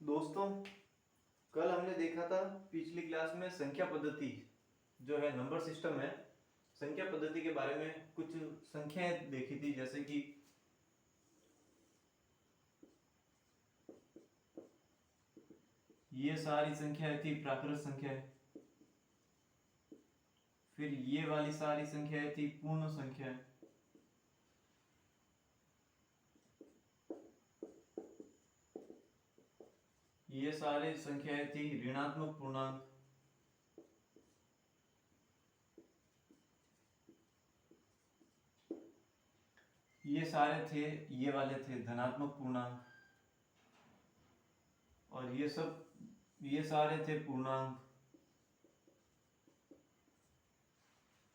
दोस्तों, कल हमने देखा था पिछली क्लास में संख्या पद्धति जो है नंबर सिस्टम है। संख्या पद्धति के बारे में कुछ संख्याएं देखी थी, जैसे कि ये सारी संख्याएं थी प्राकृत संख्याएं, फिर ये वाली सारी संख्याएं थी पूर्ण संख्याएं, ये सारी संख्याएं थी ऋणात्मक पूर्णांक, ये सारे थे, ये वाले थे धनात्मक पूर्णांक, और ये सारे थे पूर्णांक।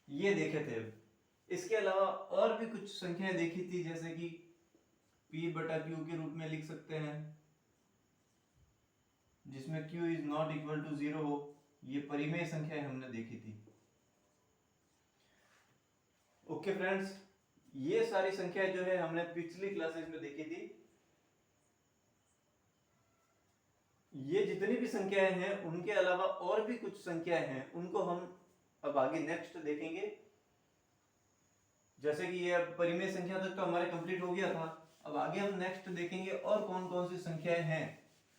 ये देखे थे। इसके अलावा और भी कुछ संख्याएं देखी थी, जैसे कि p बटा q के रूप में लिख सकते हैं, जिसमें q is not equal to 0 हो। ये परिमेय संख्याएं हमने देखी थी। ओके फ्रेंड्स, ये सारी संख्याएं जो है हमने पिछली क्लासेस में देखी थी। ये जितनी भी संख्याएं हैं उनके अलावा और भी कुछ संख्याएं हैं, उनको हम अब आगे नेक्स्ट देखेंगे। जैसे कि ये परिमेय संख्या तक तो हमारे कंप्लीट हो गया था। अब आगे हम नेक्स्ट देखेंगे और कौन कौन सी संख्याएं हैं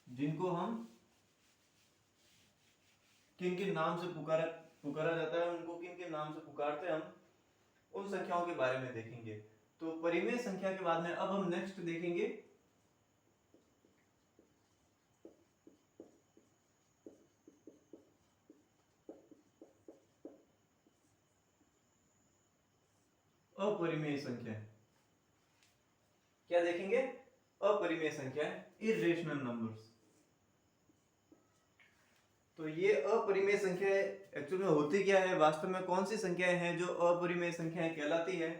जिनको हम किन किन नाम से पुकारा जाता है, उनको किन किन नाम से पुकारते हैं, हम उन संख्याओं के बारे में देखेंगे। तो परिमेय संख्या के बाद में अब हम नेक्स्ट देखेंगे अपरिमेय संख्या। क्या देखेंगे? अपरिमेय संख्या, इर्रेशनल नंबर्स। तो ये अपरिमेय संख्या एक्चुअली में होती क्या है, वास्तव में कौन सी संख्याएं हैं जो अपरिमेय संख्याएं कहलाती है?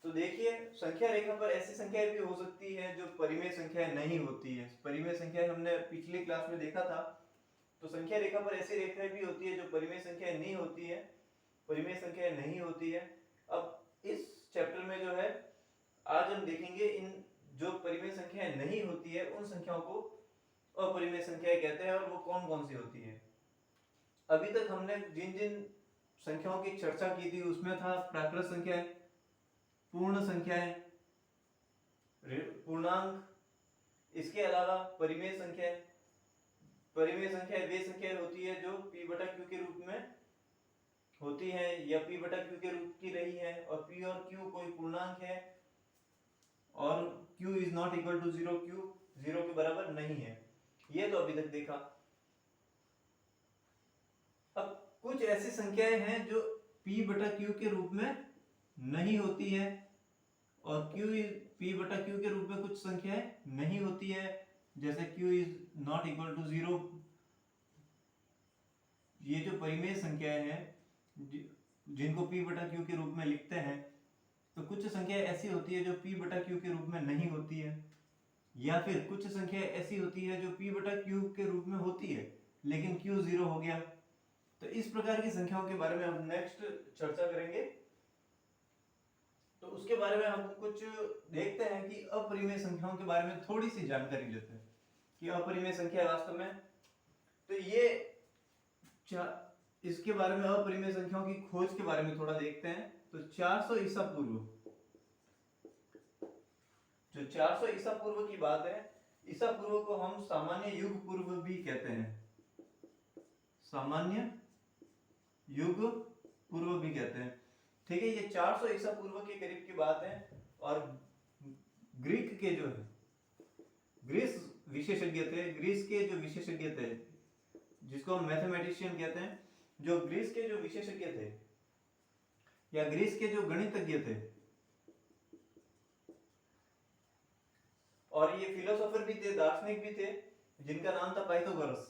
तो देखिए, संख्या रेखा पर ऐसी संख्याएं भी हो सकती है जो परिमेय संख्याएं नहीं होती है। परिमेय संख्याएं हमने पिछली क्लास में देखा था। तो संख्या रेखा पर ऐसी रेखाएं भी होती है जो परिमेय संख्याएं नहीं होती है, परिमेय संख्याएं नहीं होती है। अब इस चैप्टर में जो है आज हम देखेंगे इन जो परिमेय संख्याएं नहीं होती है उन संख्याओं को अपरिमेय संख्याएं कहते हैं, और वो कौन कौन सी होती है। अभी तक हमने जिन जिन संख्याओं की चर्चा की थी उसमें था प्राकृत संख्याएं, पूर्ण संख्याएं, पूर्णांक, इसके अलावा परिमेय संख्याएं। परिमेय संख्याएं वे संख्याएं होती है जो p बटा q के रूप में होती है या p बटा q के रूप की रही है, और p और q कोई पूर्णांक है और q is not equal to 0, q 0 के बराबर नहीं है। ये तो अभी तक देखा। अब कुछ ऐसी संख्याएं हैं जो p बटा q के रूप में नहीं होती है, और p बटा q के रूप में कुछ संख्याएं नहीं होती है, जैसे q is not equal to 0। ये जो परिमेय संख्याएं हैं जिनको p बटा q के रूप में लिखते हैं, तो कुछ संख्या ऐसी होती है जो p बटा q के रूप में नहीं होती है, या फिर कुछ संख्या ऐसी होती है जो p बटा q के रूप में होती है लेकिन q 0 हो गया। तो इस प्रकार की संख्याओं के बारे में हम नेक्स्ट चर्चा करेंगे। तो उसके बारे में हम कुछ देखते हैं कि अपरिमेय संख्याओं के बारे में थोड़ी सी जानकारी लेते हैं कि अपरिमेय संख्या वास्तव में। तो ये इसके बारे में, अपरिमेय संख्याओं की खोज के बारे में थोड़ा देखते हैं। तो 400 ईसा पूर्व, जो 400 ईसा पूर्व की बात है, ईसा पूर्व को हम सामान्य युग पूर्व भी कहते हैं, सामान्य युग पूर्व भी कहते हैं। ठीक है, ये 400 ईसा पूर्व के करीब की बात है। और ग्रीक के जो है, ग्रीस विशेषज्ञ थे, ग्रीस के जो विशेषज्ञ थे जिसको हम मैथमेटिशियन कहते हैं, जो ग्रीस के जो विशेषज्ञ थे या ग्रीस के जो गणितज्ञ थे, और ये फिलोसोफर भी थे, दार्शनिक भी थे, जिनका नाम था पाइथागोरस।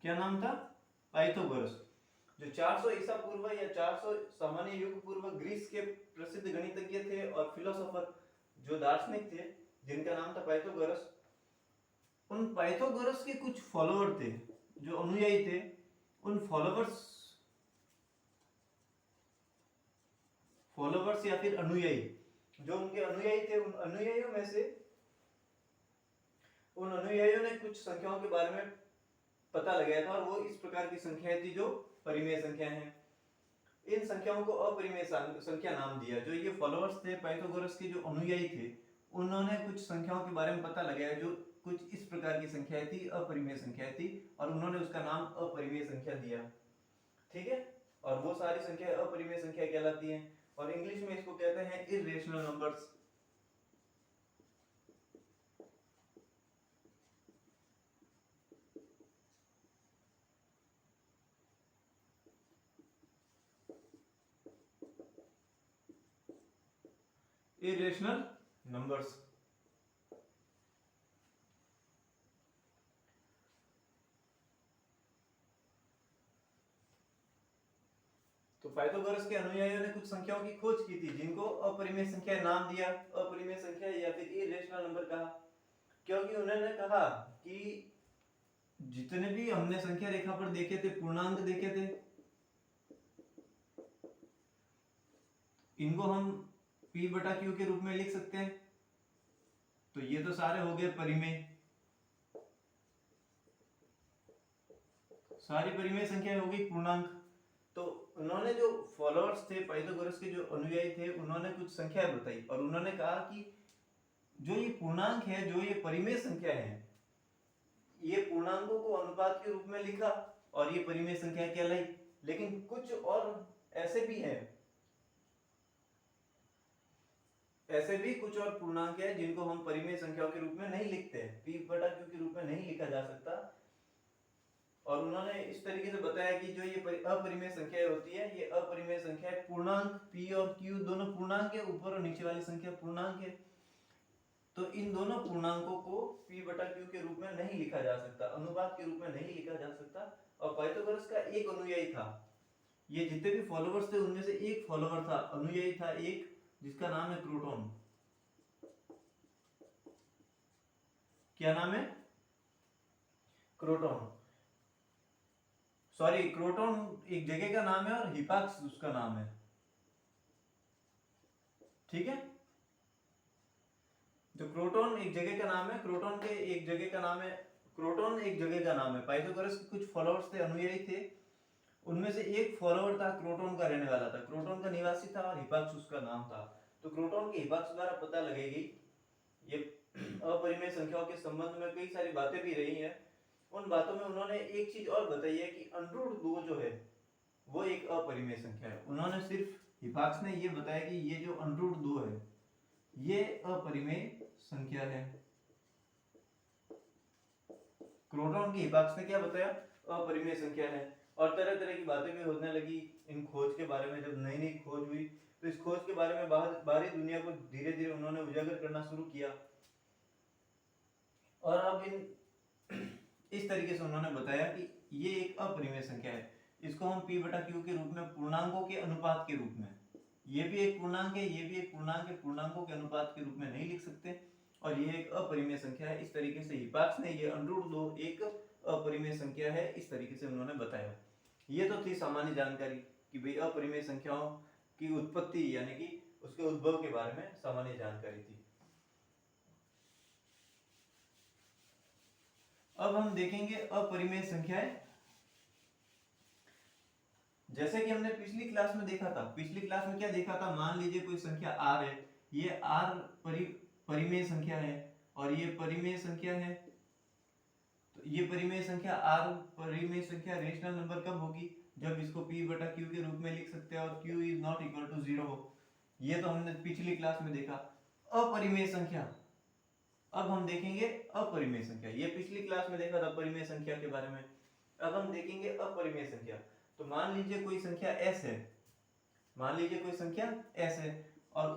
क्या नाम था? पाइथागोरस। जो 400 ईसा पूर्व या 400 सामान्य युग पूर्व ग्रीस के प्रसिद्ध गणितज्ञ थे और फिलोसोफर जो दार्शनिक थे, जिनका नाम था पाइथागोरस। उन पाइथागोरस के कुछ फॉलोअर थे, जो अनुयायी थे। उन फॉलोअर्स फॉलोवर्स या फिर अनुयायी, जो उनके अनुयायी थे, उन अनुयायियों में से उन अनुयायियों ने कुछ संख्याओं के बारे में पता लगाया था और वो इस प्रकार की संख्याएं थी जो परिमेय संख्या हैं। इन संख्याओं को अपरिमेय संख्या नाम दिया। जो ये फॉलोअर्स थे पाइथागोरस के, जो अनुयायी थे, उन्होंने कुछ संख्याओं के बारे में पता लगाया जो कुछ इस प्रकार की संख्याएं थी, अपरिमेय संख्याएं थी, और उन्होंने उसका नाम अपरिमेय संख्या दिया। ठीक है, और वो सारी संख्या अपरिमेय संख्या कहलाती हैं, और इंग्लिश में इसको कहते हैं इर्रेशनल नंबर्स। Irrational numbers. तो पाइथागोरस के अनुयायियों ने कुछ संख्याओं की खोज की थी जिनको अपरिमेय संख्या नाम दिया, अपरिमेय संख्या या फिर इरेशनल नंबर कहा, क्योंकि उन्होंने कहा कि जितने भी हमने संख्या रेखा पर देखे थे, पूर्णांक देखे थे, इनको हम p बटा q के रूप में लिख सकते हैं। तो ये तो सारे हो गए परिमेय, सारी परिमेय संख्या हो गई पूर्णांक। तो उन्होंने, जो फॉलोअर्स थे पाइथागोरस के, जो अनुयायी थे, उन्होंने कुछ संख्या बताई और उन्होंने कहा कि जो ये पूर्णांक है, जो ये परिमेय संख्या है, ये पूर्णांकों को अनुपात के रूप में लिखा और ये परिमेय संख्या कहलाई। लेकिन कुछ और ऐसे भी हैं, ऐसे भी कुछ और पूर्णांक है जिनको हम परिमेय संख्याओं के रूप में नहीं लिखते, p बटा q के रूप में नहीं लिखा जा सकता। और उन्होंने इस तरीके से बताया कि जो ये अपरिमेय संख्या होती है, ये अपरिमेय संख्या पूर्णांक p और q दोनों पूर्णांक है, ऊपर और नीचे वाली संख्या पूर्णांक है। तो इन दोनों पूर्णांकों को p बटा q के रूप में नहीं लिखा जा सकता, अनुपात के रूप में नहीं लिखा जा सकता। और पाइथागोरस का एक अनुयायी था, ये जितने भी फॉलोवर्स थे उनमें से एक फॉलोवर था, अनुयायी था एक, जिसका नाम है क्रोटोन। क्या नाम है? क्रोटोन। सॉरी, क्रोटोन एक जगह का नाम है और हिपाक्स उसका नाम है। ठीक है, तो क्रोटोन एक जगह का नाम है, क्रोटोन के एक जगह का नाम है, क्रोटोन एक जगह का नाम है। पाइथागोरस के कुछ फॉलोअर्स थे, अनुयायी थे, उनमें से एक फॉलोअर था, क्रोटोन का रहने वाला था, क्रोटोन का निवासी था और हिपाक्स उसका नाम था। तो क्रोटोन के हिपाक्स द्वारा पता लगाई गई ये अपरिमेय संख्याओं के संबंध में कई सारी बातें भी रही हैं। उन बातों में उन्होंने एक चीज और बताई है कि √2 जो है वो एक अपरिमेय संख्या है। उन्होंने सिर्फ, हिपाक्स ने ये बताया कि ये जो √2 है ये अपरिमेय संख्या है। क्रोटोन के हिपाक्स ने क्या बताया? अपरिमेय संख्या है। और तरह तरह की बातें भी होने लगी इन खोज के बारे में। जब नई नई खोज हुई तो इस खोज के बारे में बाहरी दुनिया को धीरे धीरे उन्होंने उजागर करना शुरू किया। और अब इस तरीके से उन्होंने बताया कि ये एक अपरिमेय संख्या है, इसको हम p बटा q के रूप में, पूर्णांकों के अनुपात के रूप में, ये भी एक पूर्णांक है, ये भी एक पूर्णांक है, पूर्णांकों के अनुपात के रूप में नहीं लिख सकते, और ये एक अपरिमेय संख्या है। इस तरीके से हिपाक्स ने ये √2 एक अपरिमेय संख्या है, इस तरीके से उन्होंने बताया। ये तो थी सामान्य जानकारी कि भाई अपरिमेय संख्याओं की उत्पत्ति यानी कि उसके उद्भव के बारे में सामान्य जानकारी थी। अब हम देखेंगे अपरिमेय संख्याएं। जैसे कि हमने पिछली क्लास में देखा था, पिछली क्लास में क्या देखा था? मान लीजिए कोई संख्या r है, ये r परिमेय संख्या है और ये परिमेय संख्या है। तो ये परिमेय संख्या r परिमेय संख्या रेशनल नंबर कब होगी? जब इसको p बटा q के रूप में लिख सकते हैं और q is not equal to 0 हो। ये तो हमने पिछली क्लास में देखा। अपरिमेय संख्या, अब हम देखेंगे अपरिमेय संख्या। ये पिछली क्लास में देखा था परिमेय संख्या के बारे में। अब हम देखेंगे अपरिमेय संख्या। तो मान लीजिए कोई संख्या s है, मान लीजिए कोई संख्या s है और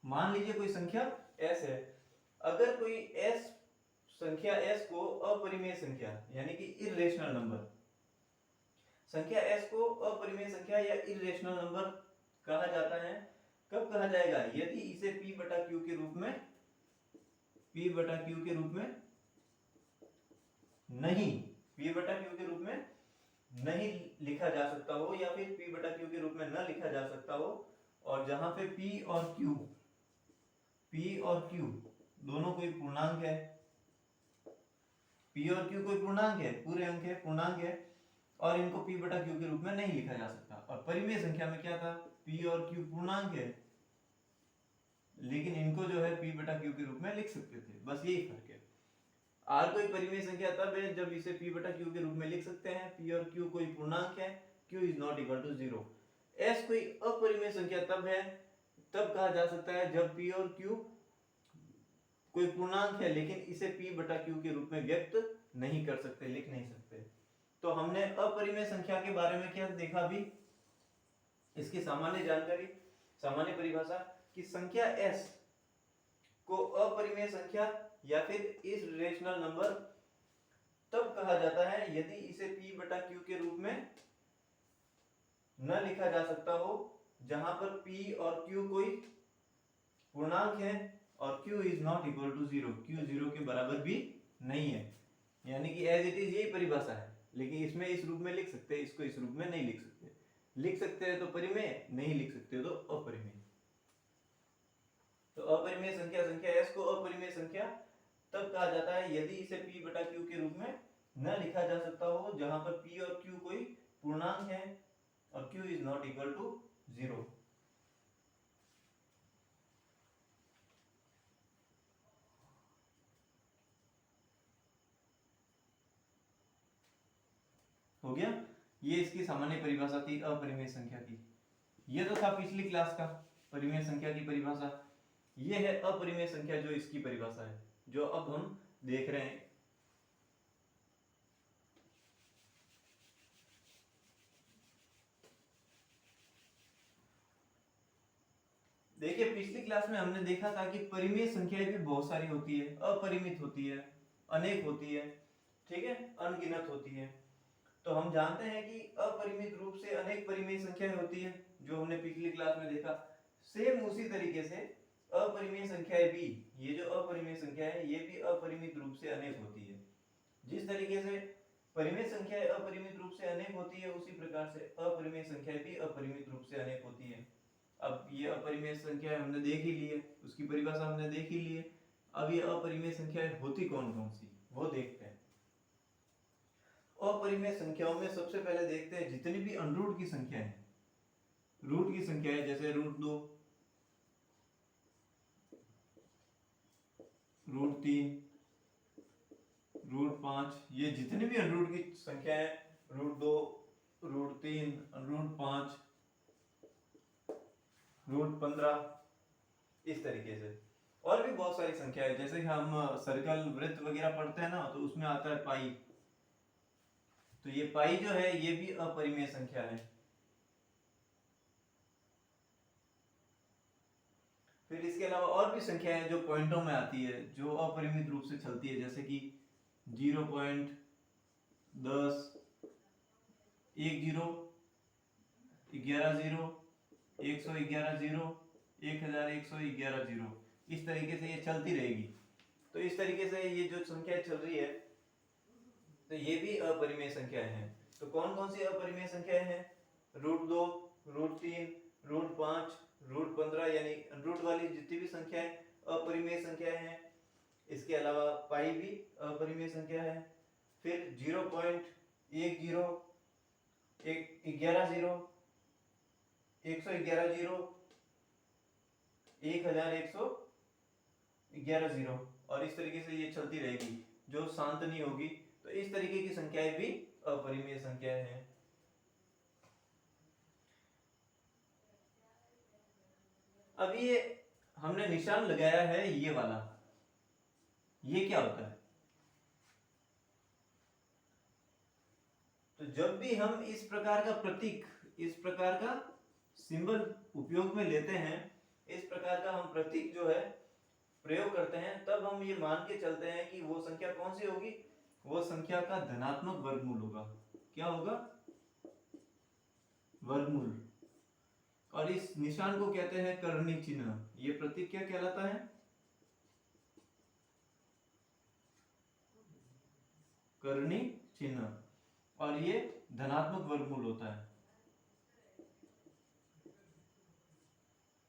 मान लीजिए कोई संख्या s है। अगर कोई संख्या s को अपरिमेय संख्या यानी कि इर्रेशनल नंबर, संख्या s को अपरिमेय संख्या या इर्रेशनल नंबर कहा जाता है। कब कहा जाएगा? यदि इसे p बटा q के रूप में, p बटा q के रूप में नहीं, p बटा q के रूप में नहीं लिखा जा सकता हो या फिर p बटा q के रूप में न लिखा जा सकता हो, और जहां पे p और q दोनों कोई पूर्णांक है, p और q कोई पूर्णांक है, पूरे अंक है, पूर्णांक है, और इनको p बटा q के रूप में नहीं लिखा जा सकता। और परिमेय संख्या में क्या था, p और q पूर्णांक है, लेकिन इनको जो है p बटा q के रूप में लिख सकते थे, बस यही फर्क है। r कोई परिमेय संख्या तब है जब इसे p बटा q के रूप में लिख सकते हैं, p और q कोई पूर्णांक है, q is not equal to 0। s कोई अपरिमेय संख्या तब है, तब कहा जा सकता है जब p और q कोई पूर्णांक है लेकिन इसे p बटा q के रूप में व्यक्त नहीं कर सकते, लिख नहीं सकते। तो हमने अपरिमेय संख्या के बारे में क्या देखा अभी, इसकी सामान्य जानकारी, सामान्य परिभाषा कि संख्या s को अपरिमेय संख्या या फिर इररेशनल नंबर तब कहा जाता है यदि इसे p बटा q के रूप में न लिखा जा सकता हो, जहां पर p और q कोई पूर्णांक है और q is not equal to 0, q 0 के बराबर भी नहीं है। यानी कि एज इट इज यही परिभाषा है, लेकिन इसमें इस रूप में लिख सकते हैं, इसको इस रूप में नहीं लिख सकते। लिख सकते हैं तो परिमेय, नहीं लिख सकते तो अपरिमेय। तो अपरिमेय संख्या s को अपरिमेय संख्या तब कहा जाता है यदि इसे p बटा q के रूप में न लिखा जा सकता हो, जहां पर p और q कोई पूर्णांक है और q is not equal to 0। हो गया, ये इसकी सामान्य परिभाषा थी अपरिमेय संख्या की। ये तो था पिछली क्लास का परिमेय संख्या की परिभाषा। ये है अपरिमेय संख्या जो इसकी परिभाषा है, जो अब हम देख रहे हैं। देखिए पिछली क्लास में हमने देखा था कि परिमेय संख्याएं भी बहुत सारी होती है, अपरिमित होती है, अनेक होती है, ठीक है, अनगिनत होती है। तो हम जानते हैं कि अपरिमित रूप से अनेक परिमेय संख्याएं होती है, जो हमने पिछली क्लास में देखा। सेम उसी तरीके से अपरिमेय संख्याएं भी, ये जो अपरिमेय संख्या है ये भी अपरिमित रूप से अनेक होती है। जिस तरीके से परिमेय संख्याएं अपरिमित रूप से अनेक होती है, उसी प्रकार से अपरिमेय संख्याएं भी अपरिमित रूप से अनेक होती है। अब ये अपरिमेय संख्या हमने देख ही ली है, उसकी परिभाषा हमने देख ही ली है। अब ये अपरिमेय संख्याएं होती कौन कौन सी, वो देखते हैं। अपरिमेय संख्याओं में सबसे पहले देखते हैं जितनी भी अनरूट की संख्या है, रूट की संख्या है, जैसे √2, √3, √5, ये जितनी भी अनरूट की संख्या है, √2, √3, √5, √15, इस तरीके से। और भी बहुत सारी संख्या है, जैसे कि हम सर्कल वृत्त वगैरह पढ़ते हैं ना, तो उसमें आता है पाई। तो ये पाई जो है ये भी अपरिमेय संख्या है। फिर इसके अलावा और भी संख्याएं जो पॉइंटों में आती है, जो अपरिमित रूप से चलती है, जैसे कि 0.10, 10, 11 0, 111 0, 1111 0, इस तरीके से ये चलती रहेगी। तो इस तरीके से ये जो संख्या चल रही है, तो ये भी अपरिमेय संख्याएं हैं। तो कौन कौन सी अपरिमेय संख्याएं हैं, √2, √3, √5, √15, यानी रूट वाली जितनी भी संख्याएं अपरिमेय संख्याएं हैं। इसके अलावा पाई भी अपरिमेय संख्या है। फिर 0.10, 11 0, 111 0, 1111 0, और इस तरीके से ये चलती रहेगी, जो शांत नहीं होगी। तो इस तरीके की संख्याएं भी अपरिमेय संख्याएं हैं। अब ये हमने निशान लगाया है ये वाला, ये क्या होता है? तो जब भी हम इस प्रकार का प्रतीक, इस प्रकार का सिंबल उपयोग में लेते हैं, इस प्रकार का हम प्रतीक जो है प्रयोग करते हैं, तब हम ये मान के चलते हैं कि वो संख्या कौन सी होगी, वो संख्या का धनात्मक वर्गमूल होगा। क्या होगा? वर्गमूल। और इस निशान को कहते हैं कर्णी चिन्ह। ये प्रतीक क्या कहलाता है? कर्णी चिन्ह। और ये धनात्मक वर्गमूल होता है।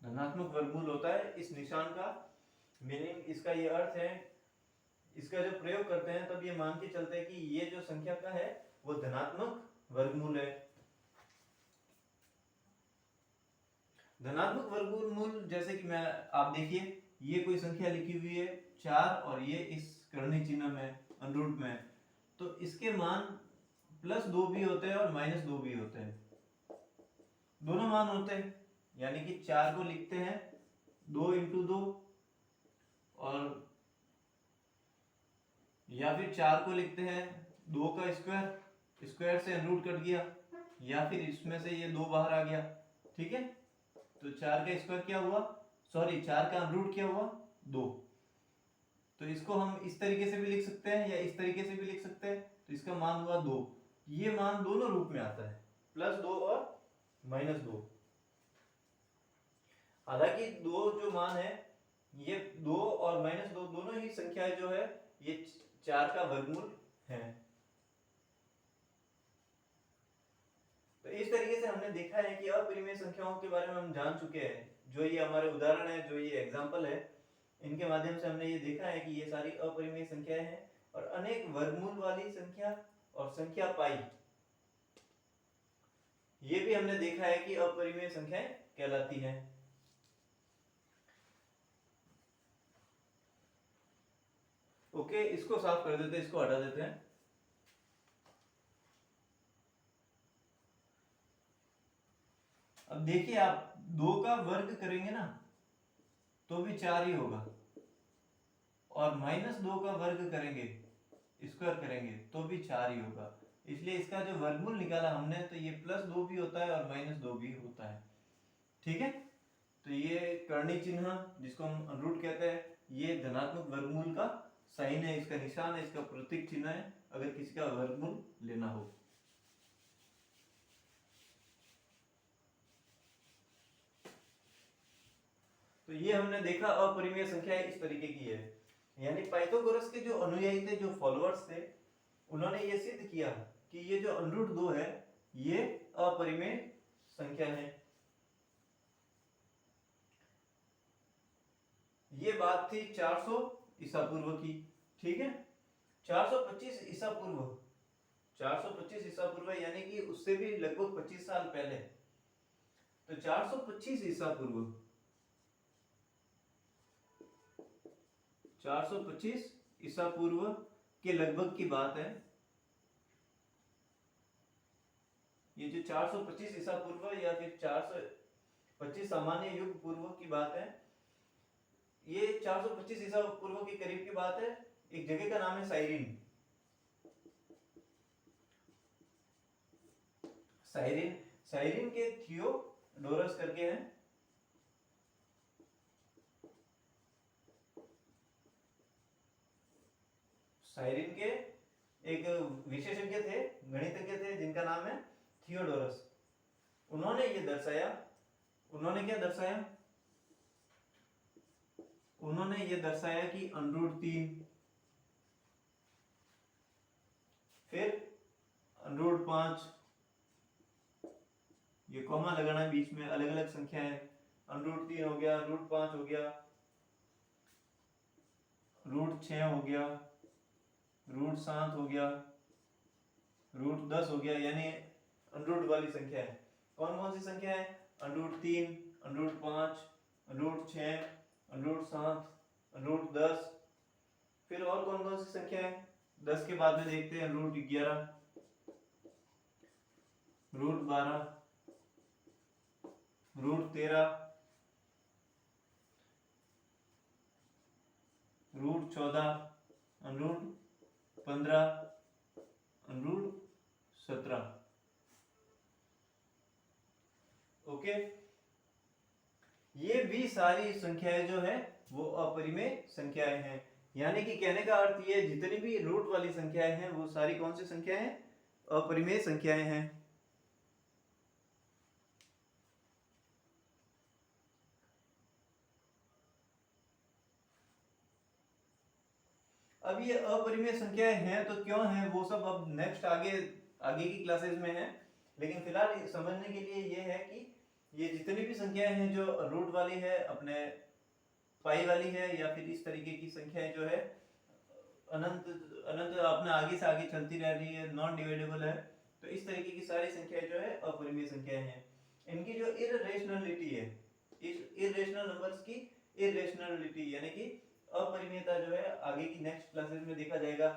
धनात्मक वर्गमूल होता है। इस निशान का मीनिंग, इसका ये अर्थ है, इसका जब प्रयोग करते हैं तब ये मान के चलते हैं कि ये जो संख्या का है वो धनात्मक वर्गमूल है। धनात्मक वर्गमूल जैसे कि मैं, आप देखिए ये कोई संख्या लिखी हुई है 4 और ये इस करनी चिन्ह में अनुरूप में, तो इसके मान +2 भी होते हैं और -2 भी होते हैं, दोनों मान होते हैं। यानी कि 4 को लिखते हैं 2 × 2, और या फिर 4 को लिखते हैं 2 का स्क्वायर, स्क्वायर से रूट कट गया, या फिर इसमें से ये 2 बाहर आ गया, ठीक है। तो 4 का स्क्वायर क्या हुआ, सॉरी 4 का रूट क्या हुआ, 2। तो इसको हम इस तरीके से भी लिख सकते हैं या इस तरीके से भी लिख सकते हैं। तो इसका मान हुआ 2। ये मान दोनों रूप में आता है, +2 और -2। हालांकि दो जो मान है, ये 2 और -2 दोनों ही संख्याएं जो है ये 4 का वर्गमूल है। तो इस तरीके से हमने देखा है कि अपरिमेय संख्याओं के बारे में हम जान चुके हैं। जो ये हमारे उदाहरण है, जो ये एग्जांपल है, इनके माध्यम से हमने ये देखा है कि ये सारी अपरिमेय संख्याएं हैं। और अनेक वर्गमूल वाली संख्या और संख्या पाई, ये भी हमने देखा है कि अपरिमेय संख्याएं कहलाती हैं। ओके, इसको साफ कर देते हैं, इसको हटा देते हैं। अब देखिए, आप 2 का वर्ग करेंगे ना तो भी 4 ही होगा, और -2 का वर्ग करेंगे, स्क्वायर करेंगे, तो भी 4 ही होगा। इसलिए इसका जो वर्गमूल निकाला हमने, तो ये +2 भी होता है और -2 भी होता है, ठीक है। तो ये करनी चिन्ह जिसको हम रूट कहते हैं, ये धनात्मक वर्गमूल का साइन है, इसका निशान है, इसका प्रतीक चिन्ह है अगर किसी का वर्गमूल लेना हो। तो ये हमने देखा अपरिमेय संख्याएं इस तरीके की है। यानी पाइथागोरस के जो अनुयायी थे, जो फॉलोअर्स थे, उन्होंने ये सिद्ध किया कि ये जो √2 है ये अपरिमेय संख्या है। ये बात थी 400 ईसा पूर्व की, ठीक है। 425 ईसा पूर्व, 425 ईसा पूर्व यानी कि उससे भी लगभग 25 साल पहले। तो 425 ईसा पूर्व, 425 ईसा पूर्व के लगभग की बात है। ये जो 425 ईसा पूर्व या फिर 425 सामान्य युग पूर्व की बात है, ये 425 ईसा पूर्व के करीब की बात है। एक जगह का नाम है साइरिन। साइरिन, साइरिन के थियोडोरस करके हैं, साइरिन के एक विशेषज्ञ थे, गणितज्ञ थे, जिनका नाम है थियोडोरस। उन्होंने ये दर्शाया, उन्होंने क्या दर्शाया, उन्होंने ये दर्शाया कि √3, फिर √5, ये कॉमा लगाना है बीच में, अलग अलग संख्या है, √3 हो गया, √5 हो गया, √6 हो गया, √7 हो गया, √10 हो गया, यानी √ वाली संख्या है। कौन कौन सी संख्या है, √3, √5, √6, √7, √10। फिर और कौन कौन सी संख्या है, 10 के बाद में देखते हैं √11, √12, √13, √14, √15, √17। ओके, ये भी सारी संख्याएं जो है वो अपरिमेय संख्याएं हैं। यानी कि कहने का अर्थ ये, जितनी भी रूट वाली संख्याएं हैं वो सारी कौन सी संख्याएं हैं, अपरिमेय संख्याएं हैं। अब ये अपरिमेय संख्याएं हैं तो क्यों हैं, वो सब अब नेक्स्ट आगे आगे की क्लासेस में है, लेकिन फिलहाल समझने के लिए ये है कि ये जितनी भी संख्याएं हैं जो रूट वाली है, अपने पाई वाली है, या फिर इस तरीके की संख्याएं जो है अनंत अनंत अपने आगे से आगे चलती रह रही है, नॉन डिवाइडेबल है, तो इस तरीके की सारी संख्याएं जो है अपरिमेय संख्याएं हैं। इनकी जो इररेशनलिटी है, इस इररेशनल नंबर्स की इररेशनलिटी यानी कि अपरिमेयता जो है आगे की नेक्स्ट क्लासेस में देखा जाएगा।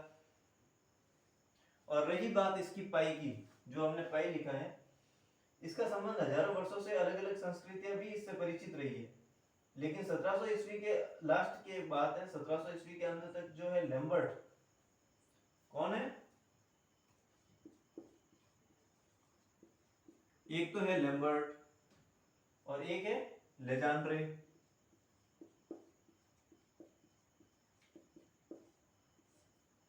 और रही बात इसकी पाई की, जो हमने पाई लिखा है, इसका संबंध हजारों वर्षों से अलग अलग संस्कृतियां भी इससे परिचित रही है, लेकिन 1700 ईस्वी के लास्ट के बात है, 1700 ईस्वी के अंत तक जो है लैम्बर्ट, कौन है, एक तो है लैम्बर्ट और एक है लेजांड्रे।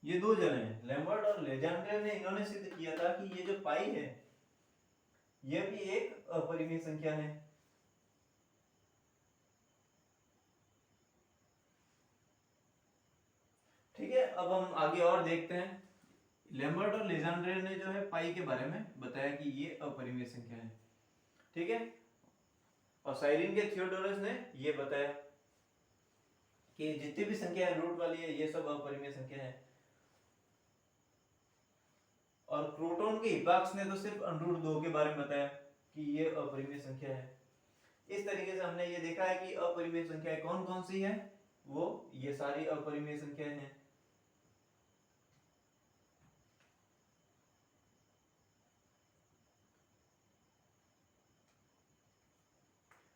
ये दो जने हैं, लैम्बर्ट और लेजांड्रे ने, इन्होंने सिद्ध किया था कि ये जो पाई है ये भी एक अपरिमेय संख्या है। ठीक है, अब हम आगे और देखते हैं। लैम्बर्ट और लेजांड्रे ने जो है पाई के बारे में बताया कि ये अपरिमेय संख्या है। ठीक है, और साइरिन के थियोडोरस ने ये बताया कि जितनी भी संख्या है रूट वाली है ये सब अपरिमेय संख्या है। और क्रोटोन के हिपाक्स ने तो सिर्फ अंडरूट 2 के बारे में बताया कि ये अपरिमेय संख्या है। इस तरीके से हमने ये देखा है कि अपरिमेय संख्याएं कौन कौन सी है, वो ये सारी अपरिमेय संख्याएं हैं।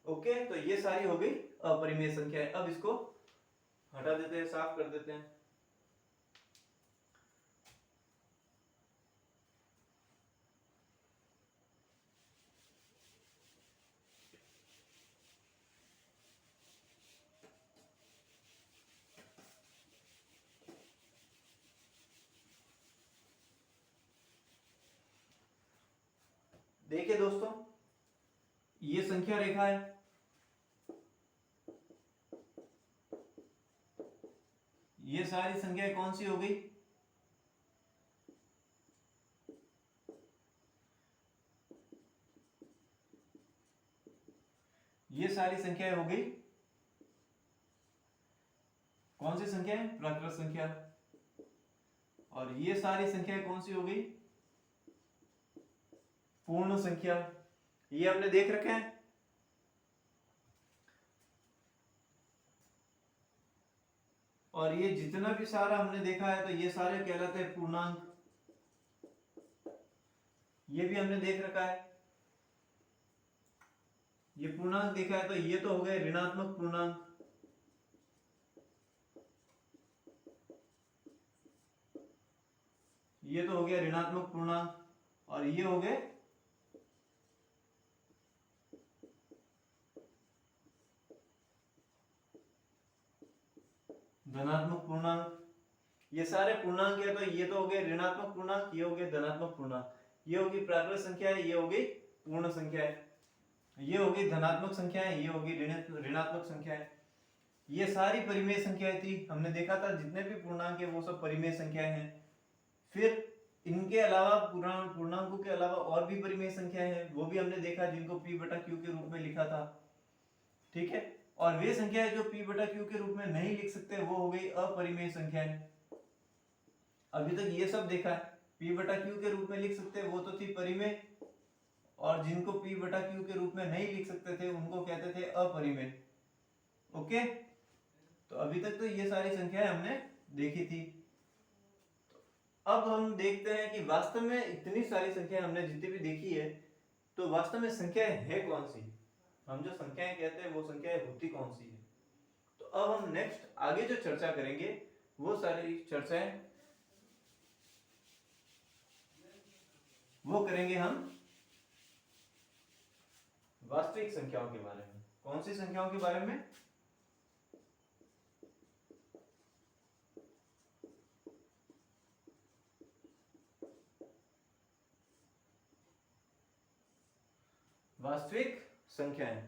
ओके, तो ये सारी हो गई अपरिमेय संख्याएं। अब इसको हटा देते हैं, साफ कर देते हैं। देखिए दोस्तों, ये संख्या रेखा है, ये सारी संख्याएं कौन सी हो गई, ये सारी संख्याएं हो गई कौन सी संख्याएं, प्राकृत संख्या। और ये सारी संख्याएं कौन सी हो गई, पूर्ण संख्या। ये हमने देख रखे हैं। और ये जितना भी सारा हमने देखा है तो ये सारे कहलाते हैं पूर्णांक, ये भी हमने देख रखा है। ये पूर्णांक देखा है तो ये तो हो गए ऋणात्मक पूर्णांक, ये तो हो गया ऋणात्मक पूर्णांक, और ये हो गए धनात्मक पूर्णांक। ये सारे पूर्णांक है, तो ये तो हो गए ऋणात्मक पूर्णांक, ये हो गए धनात्मक पूर्णांक, ये होगी प्राकृत संख्या है, ये होगी पूर्ण संख्या है, ये होगी धनात्मक संख्या है, ये होगी ऋणात्मक संख्या है। ये सारी परिमेय संख्याएं थी, हमने देखा था जितने भी पूर्णांक है वो सब परिमेय संख्याएं हैं। फिर इनके अलावा पूर्णांकों के अलावा और भी परिमेय संख्याएं हैं, वो भी हमने देखा, जिनको p बटा q के रूप में लिखा था। ठीक है, और वे संख्याएं जो p बटा q के रूप में नहीं लिख सकते वो हो गई अपरिमेय संख्याएं। अभी तक ये सब देखा है, p बटा q के रूप में लिख सकते वो तो थी परिमेय, और जिनको p बटा q के रूप में नहीं लिख सकते थे उनको कहते थे अपरिमेय। ओके, तो अभी तक तो ये सारी संख्याएं हमने देखी थी। अब हम देखते हैं कि वास्तव में इतनी सारी संख्याएं हमने जितनी भी देखी है, तो वास्तव में संख्याएं है कौन सी, हम जो संख्याएं कहते हैं वो संख्याएं होती कौन सी है। तो अब हम नेक्स्ट आगे जो चर्चा करेंगे वो सारी चर्चाएं वो करेंगे हम वास्तविक संख्याओं के बारे में। कौन सी संख्याओं के बारे में, वास्तविक संख्याएं।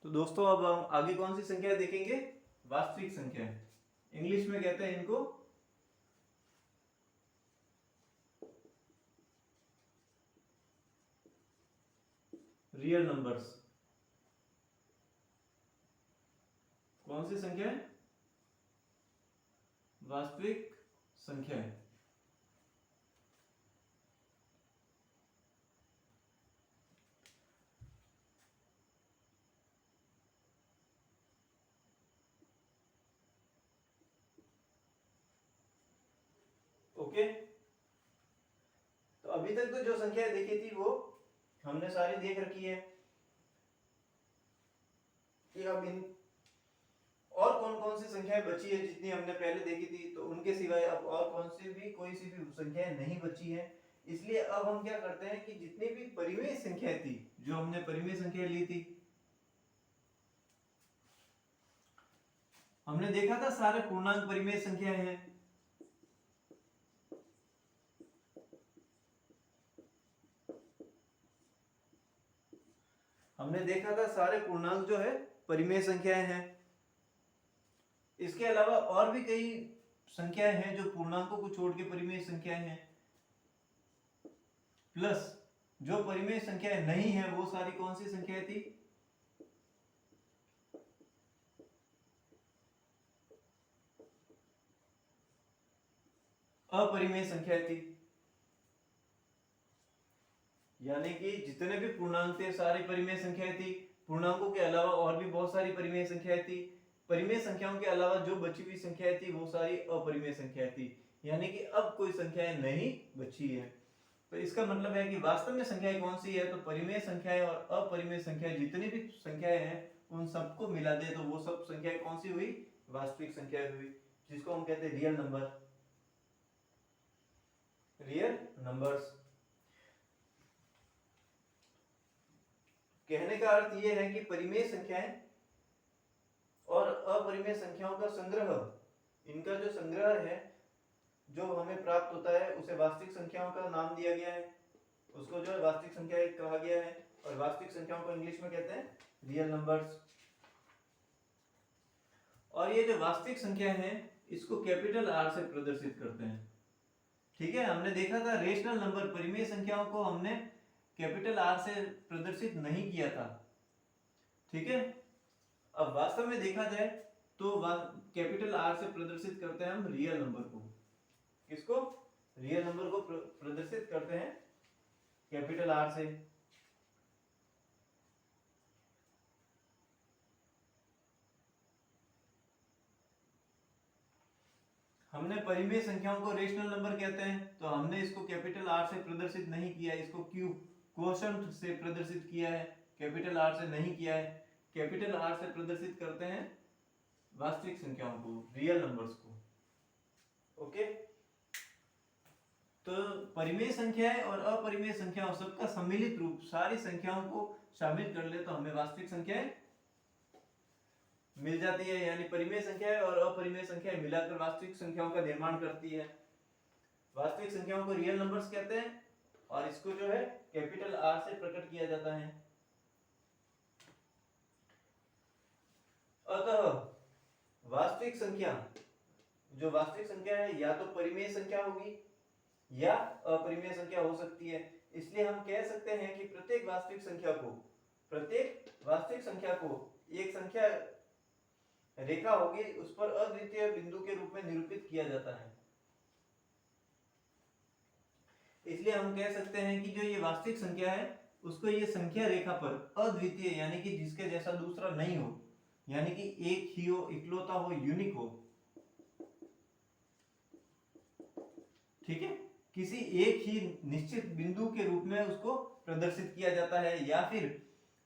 तो दोस्तों अब हम आगे कौन सी संख्या देखेंगे? वास्तविक संख्या। इंग्लिश में कहते हैं इनको रियल नंबर्स। कौन सी संख्या है? वास्तविक संख्या है। ओके, तो अभी तक तो जो संख्या देखी थी वो हमने सारी देख रखी है कि अब इन और कौन कौन सी संख्याएं बची है जितनी हमने पहले देखी थी, तो उनके सिवाय अब और कौन सी भी कोई सी भी संख्याएं नहीं बची है। इसलिए अब हम क्या करते हैं कि जितनी भी परिमेय संख्याएं थी, जो हमने परिमेय संख्या ली थी, हमने देखा था सारे पूर्णांक परिमेय संख्याएं हैं। हमने देखा था सारे पूर्णांक जो है परिमेय संख्याएं हैं। इसके अलावा और भी कई संख्याएं हैं जो पूर्णांकों को छोड़ के परिमेय संख्याएं हैं। प्लस जो परिमेय संख्याएं नहीं है वो सारी कौन सी संख्याएं थी? अपरिमेय संख्याएं थी। यानी कि जितने भी पूर्णांक थे सारी परिमेय संख्याएं थी। पूर्णांकों के अलावा और भी बहुत सारी परिमेय संख्याएं थी। परिमेय संख्याओं के अलावा जो बची हुई संख्याएं थी वो सारी अपरिमेय संख्याएं थी। यानी कि अब कोई संख्याएं नहीं बची है। तो इसका मतलब है कि वास्तव में संख्याएं कौन सी है? तो परिमेय संख्याएं और अपरिमेय संख्याएं, जितनी भी संख्याएं हैं उन सबको मिला दे तो वो सब संख्याएं कौन सी हुई? वास्तविक संख्याएं हुई, जिसको हम कहते हैं रियल नंबर, रियल नंबर्स। कहने का अर्थ यह है कि परिमेय संख्याएं और अपरिमेय संख्याओं का संग्रह, इनका जो संग्रह है जो हमें प्राप्त होता है उसे वास्तविक संख्याओं का नाम दिया गया है। उसको जो है वास्तविक संख्या कहा गया है। और वास्तविक संख्याओं को इंग्लिश में कहते हैं रियल नंबर्स। और ये जो वास्तविक संख्या है इसको कैपिटल आर से प्रदर्शित करते हैं। ठीक है, हमने देखा था रेशनल नंबर परिमेय संख्याओं को हमने कैपिटल आर से प्रदर्शित नहीं किया था। ठीक है, अब वास्तव में देखा जाए तो कैपिटल आर से प्रदर्शित करते हैं हम रियल नंबर को। किसको? रियल नंबर को प्रदर्शित करते हैं कैपिटल आर से। हमने परिमेय संख्याओं को रेशनल नंबर कहते हैं, तो हमने इसको कैपिटल आर से प्रदर्शित नहीं किया, इसको क्यू क्वोशंट से प्रदर्शित किया है, कैपिटल आर से नहीं किया है। कैपिटल आर से प्रदर्शित करते हैं वास्तविक संख्याओं को, रियल नंबर्स को। ओके, तो परिमेय संख्याएं और अपरिमेय संख्याओं सबका सम्मिलित रूप सारी संख्याओं को शामिल कर ले तो हमें वास्तविक संख्याएं मिल जाती है। यानी परिमेय संख्याएं और अपरिमेय संख्याएं मिलाकर वास्तविक संख्याओं का निर्माण करती है। वास्तविक संख्याओं को रियल नंबर्स कहते हैं और इसको जो है कैपिटल आर से प्रकट किया जाता है। अतः वास्तविक संख्या, जो वास्तविक संख्या है या तो परिमेय संख्या होगी या अपरिमेय संख्या हो सकती है। इसलिए हम कह सकते हैं कि प्रत्येक वास्तविक संख्या को एक संख्या रेखा होगी उस पर अद्वितीय बिंदु के रूप में निरूपित किया जाता है। इसलिए हम कह सकते हैं कि जो ये वास्तविक संख्या है उसको ये संख्या रेखा पर अद्वितीय यानी कि जिसके जैसा दूसरा नहीं हो, यानी कि एक ही हो, इकलौता हो, यूनिक हो। ठीक है, किसी एक ही निश्चित बिंदु के रूप में उसको प्रदर्शित किया जाता है, या फिर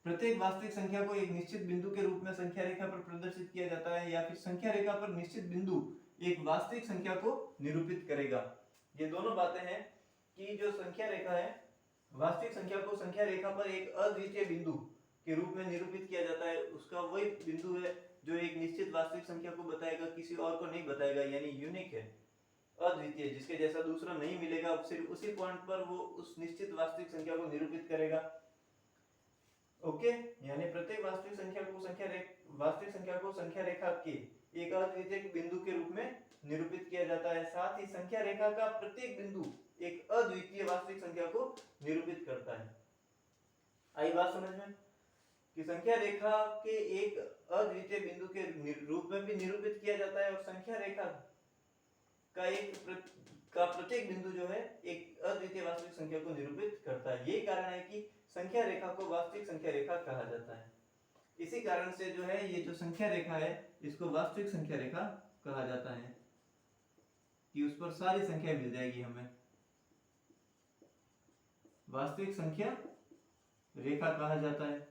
प्रत्येक वास्तविक संख्या को एक निश्चित बिंदु के रूप में संख्या रेखा पर प्रदर्शित किया जाता है, या फिर संख्या रेखा पर निश्चित बिंदु एक वास्तविक संख्या को निरूपित करेगा। ये दोनों बातें हैं कि जो संख्या रेखा है वास्तविक संख्या को संख्या रेखा पर एक अद्वितीय बिंदु के रूप में निरूपित किया जाता है। उसका वही बिंदु है जो एक निश्चित वास्तविक संख्या को बताएगा, किसी और को नहीं बताएगा, यानी यूनिक है, अद्वितीय, जिसके जैसा दूसरा नहीं मिलेगा। सिर्फ उसी पॉइंट पर वो उस निश्चित वास्तविक संख्या को निरूपित करेगा। ओके, यानी प्रत्येक वास्तविक संख्या को संख्या रेखा के एक अद्वितीय बिंदु के रूप में निरूपित किया जाता है। साथ ही संख्या रेखा का प्रत्येक बिंदु एक अद्वितीय वास्तविक संख्या को निरूपित करता है। आई बात समझ में कि संख्या रेखा के एक अद्वितीय बिंदु के रूप में भी निरूपित किया जाता है और संख्या रेखा का प्रत्येक बिंदु जो है एक अद्वितीय वास्तविक संख्या को निरूपित करता है। यही कारण है कि संख्या रेखा को वास्तविक संख्या रेखा कहा जाता है। इसी कारण से जो है ये जो संख्या रेखा है इसको वास्तविक संख्या रेखा कहा जाता है कि उस पर सारी संख्या मिल जाएगी हमें। वास्तविक संख्या रेखा कहा जाता है।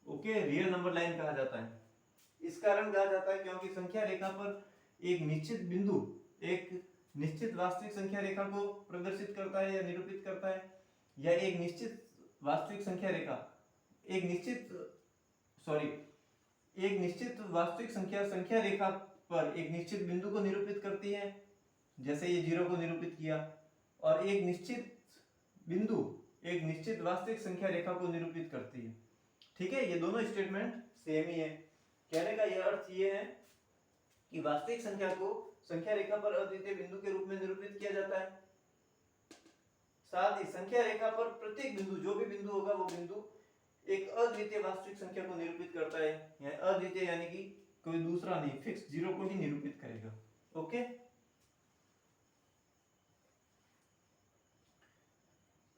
ओके, रियल नंबर लाइन कहा जाता है। इस कारण कहा जाता है क्योंकि संख्या रेखा पर एक निश्चित बिंदु एक निश्चित वास्तविक संख्या रेखा को प्रदर्शित करता है या निरूपित करता है, या एक निश्चित वास्तविक संख्या रेखा एक निश्चित वास्तविक संख्या रेखा पर एक निश्चित बिंदु को निरूपित करती है, जैसे ये 0 को निरूपित किया, और एक निश्चित बिंदु एक निश्चित वास्तविक संख्या रेखा को निरूपित करती है। ठीक है, ये दोनों स्टेटमेंट सेम ही है। कहने का यह अर्थ ये है कि वास्तविक संख्या को संख्या रेखा पर अद्वितीय बिंदु के रूप में निरूपित किया जाता है। साथ ही संख्या रेखा पर प्रत्येक बिंदु, जो भी बिंदु होगा वो बिंदु एक अद्वितीय वास्तविक संख्या को निरूपित करता है। यानी अद्वितीय यानी कि कोई दूसरा नहीं, फिक्स 0 को ही निरूपित करेगा। ओके,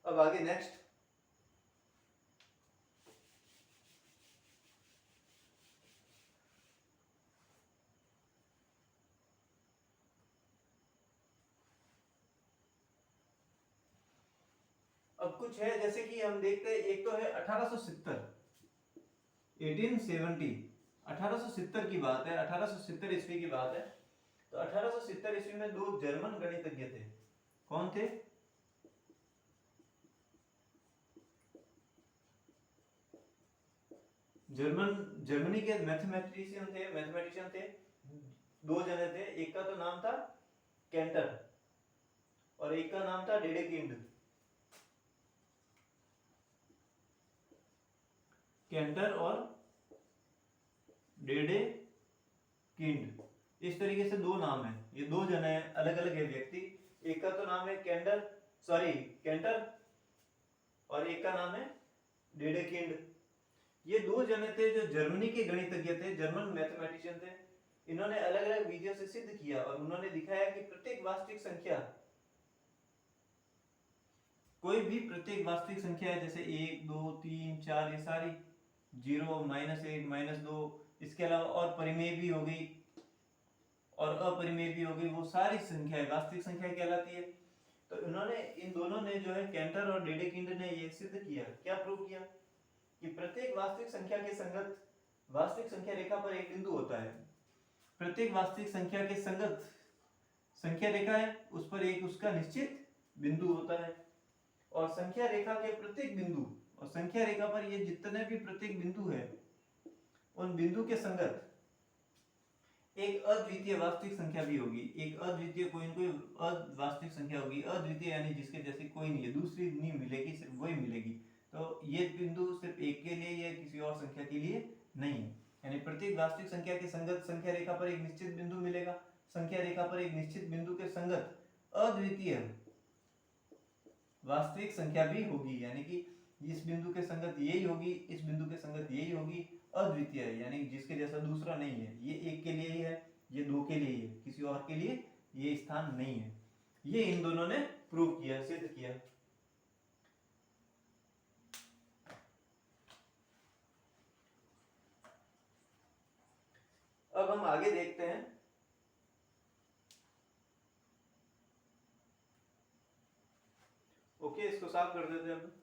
अब आगे नेक्स्ट। अब कुछ है जैसे कि हम देखते हैं, एक तो है 1870 की बात है, 1870 ईस्वी की बात है। तो 1870 ईस्वी में दो जर्मन गणितज्ञ थे। कौन थे? जर्मनी के मैथमेटिशियन थे। दो जने थे, एक का तो नाम था कैंटर और एक का नाम था डेडेकिंड। कैंटर और डेडेकिंड, इस तरीके से दो नाम है। ये दो जने हैं, अलग अलग है व्यक्ति। एक का तो नाम है कैंटर और एक का नाम है डेडेकिंड। ये दो जने थे जो जर्मनी के गणितज्ञ थे, जर्मन मैथमेटिशियन थे। इन्होंने अलग अलग विधियों से सिद्ध किया और उन्होंने दिखाया कि प्रत्येक वास्तविक संख्या, कोई भी प्रत्येक वास्तविक संख्या है, जैसे 1 2 3 4, ये सारी 0 -1 -2, इसके अलावा और परिमेय भी हो गई और अपरिमेय भी हो गई, वो सारी संख्याएं वास्तविक संख्या कहलाती है। तो इन्होंने, इन दोनों ने जो है, कैंटर और डेडेकिंड ने ये सिद्ध किया, क्या प्रूव किया, कि प्रत्येक वास्तविक संख्या के संगत वास्तविक संख्या रेखा पर एक बिंदु होता है। प्रत्येक वास्तविक संख्या के संगत संख्या रेखा है, उस पर एक उसका निश्चित बिंदु होता है। और संख्या रेखा के प्रत्येक बिंदु और संख्या रेखा पर ये जितने भी प्रत्येक बिंदु है, उन बिंदु के संगत एक अद्वितीय वास्तविक संख्या भी होगी। एक अद्वितीय कोई न कोई वास्तविक संख्या होगी। अद्वितीय यानी जिसके जैसी कोई नहीं है, दूसरी नहीं मिलेगी, सिर्फ वही मिलेगी। तो ये बिंदु सिर्फ एक के लिए या किसी और संख्या के लिए नहीं है। यानी प्रत्येक वास्तविक संख्या के संगत संख्या रेखा पर एक निश्चित बिंदु मिलेगा। संख्या रेखा पर एक निश्चित बिंदु के संगत अद्वितीय वास्तविक संख्या भी होगी। यानी कि इस बिंदु के संगत यही होगी, इस बिंदु के संगत यही होगी। अद्वितीय है यानी जिसके जैसा दूसरा नहीं है। ये एक के लिए ही है, ये दो के लिए ही है, किसी और के लिए ये स्थान नहीं है। ये इन दोनों ने प्रूव किया, सिद्ध किया। अब हम आगे देखते हैं। ओके, इसको साफ कर देते हैं।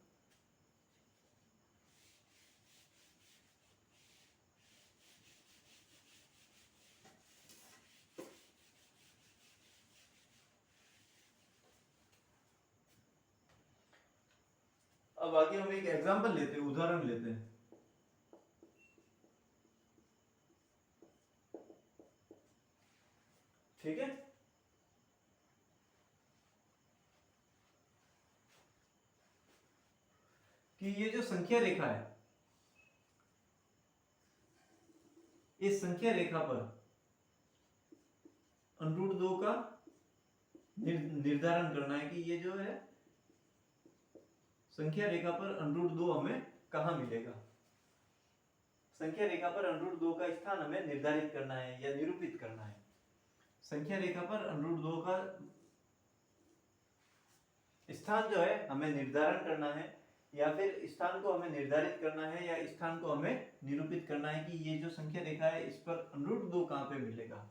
अब आगे हम एक एग्जांपल लेते हैं, उदाहरण लेते हैं। ठीक है, कि ये जो संख्या रेखा है, इस संख्या रेखा पर √2 का निर्धारण करना है कि ये जो है संख्या रेखा पर √2 हमें कहां मिलेगा। संख्या रेखा पर √2 का स्थान हमें निर्धारित करना है या निरूपित करना है। संख्या रेखा पर √2 का स्थान जो है हमें निर्धारण करना है, या फिर स्थान को हमें निर्धारित करना है, या स्थान को हमें निरूपित करना है कि ये जो संख्या रेखा है इस पर √2 कहां पे मिलेगा।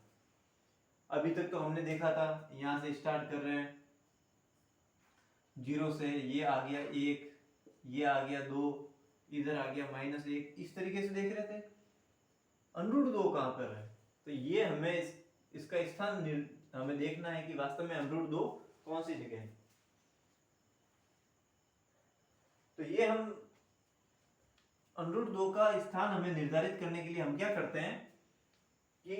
अभी तक तो हमने देखा था, यहां से स्टार्ट कर रहे हैं 0 से, ये आ गया 1, ये आ गया 2, इधर आ गया -1, इस तरीके से देख रहे थे। √2 कहां पर है, तो ये हमें इसका स्थान हमें देखना है कि वास्तव में √2 कौन सी जगह है। तो ये हम √2 का स्थान हमें निर्धारित करने के लिए हम क्या करते हैं कि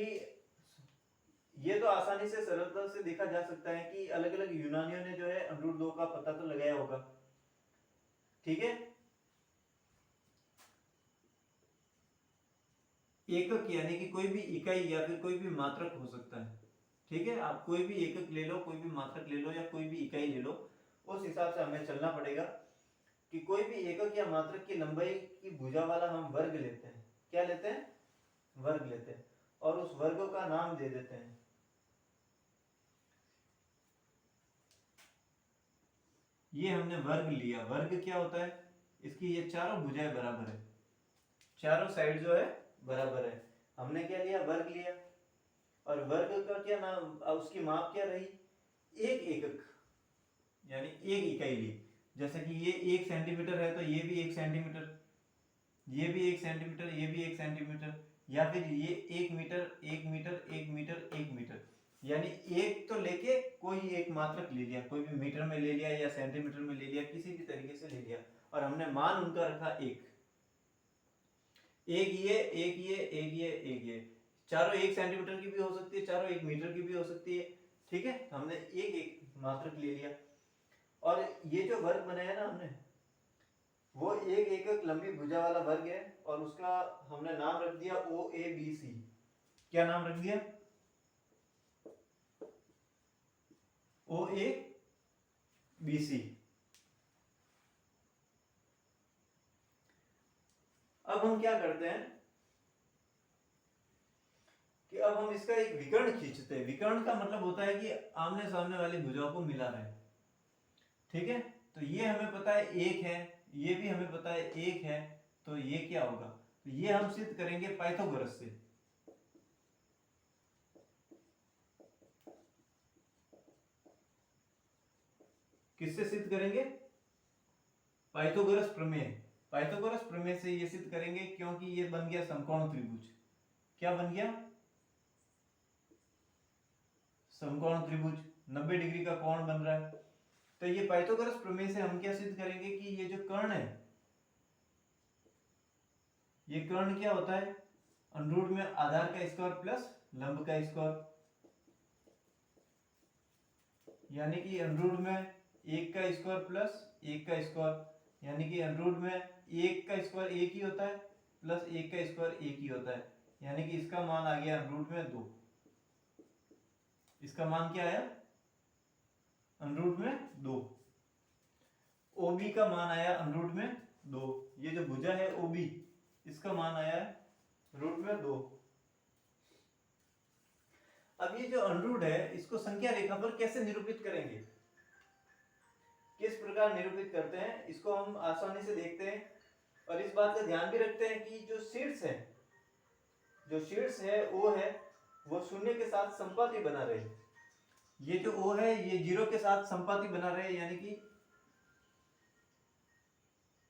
ये तो आसानी से सरलता से देखा जा सकता है कि अलग अलग यूनानियों ने जो है √2 का पता तो लगाया होगा, ठीक है। एकक यानी कि कोई भी इकाई या फिर कोई भी मात्रक हो सकता है, ठीक है। आप कोई भी एकक ले लो, कोई भी मात्रक ले लो, या कोई भी इकाई ले लो, उस हिसाब से हमें चलना पड़ेगा कि कोई भी एकक या मात्रक की लंबाई की भुजा वाला हम वर्ग लेते हैं। क्या लेते हैं? वर्ग लेते हैं, और उस वर्ग का नाम दे देते हैं। ये हमने वर्ग लिया। वर्ग क्या होता है? इसकी ये चारों भुजाएं बराबर है, चारों साइड जो है बराबर है। हमने क्या लिया? वर्ग लिया। और वर्ग का क्या नाम, उसकी माप क्या रही? एक एकक, यानी एक इकाई ली। जैसे कि ये 1 सेंटीमीटर है तो ये भी 1 सेंटीमीटर, ये भी 1 सेंटीमीटर, ये भी 1 सेंटीमीटर, या फिर ये 1 मीटर, 1 मीटर, 1 मीटर, 1 मीटर, यानी एक तो लेके कोई एक मात्रक ले लिया, कोई भी मीटर में ले लिया या सेंटीमीटर में ले लिया, किसी भी तरीके से ले लिया, और हमने मान उनका रखा एक। एक ये, एक ये, एक ये, एक ये, चारों 1 सेंटीमीटर की भी हो सकती है, चारों 1 मीटर की भी हो सकती है, ठीक है। हमने एक एक मात्रक ले लिया, और ये जो वर्ग बनाया ना हमने, वो एक एकक लंबी भुजा वाला वर्ग है, और उसका हमने नाम रख दिया OABC। क्या नाम रख दिया? OABC। अब हम क्या करते हैं कि अब हम इसका एक विकर्ण खींचते हैं। विकर्ण का मतलब होता है कि आमने सामने वाली भुजाओं को मिला रहे, ठीक है। तो ये हमें पता है 1 है, ये भी हमें पता है 1 है, तो ये क्या होगा? तो ये हम सिद्ध करेंगे पाइथागोरस से। किससे सिद्ध करेंगे? पाइथागोरस प्रमेय। पाइथागोरस प्रमेय से ये सिद्ध करेंगे, क्योंकि ये बन गया समकोण त्रिभुज। क्या बन गया? समकोण त्रिभुज, 90 डिग्री का कोण बन रहा है। तो ये पाइथागोरस प्रमेय से हम क्या सिद्ध करेंगे कि ये जो कर्ण है, ये कर्ण क्या होता है? √ में आधार का स्क्वायर प्लस लंब का स्क्वायर, यानी कि √ में 1 का स्क्वायर प्लस 1 का स्क्वायर, यानी कि √ में 1 का स्क्वायर 1 ही होता है, प्लस 1 का स्क्वायर 1 ही होता है, यानी कि इसका मान आ गया √ में 2। इसका मान क्या आया? √ में 2। OB का मान आया √ में 2। ये जो भुजा है OB, इसका मान आया है √ में 2। अब ये जो √ है, इसको संख्या रेखा पर कैसे निरूपित करेंगे? किस प्रकार निरूपित करते हैं, इसको हम आसानी से देखते हैं। और इस बात का ध्यान भी रखते हैं कि जो शीर्ष है, जो शीर्ष है O है, वो शून्य के साथ संपाती बना रहे। ये जो O है, ये 0 के साथ संपाती बना रहे, यानी कि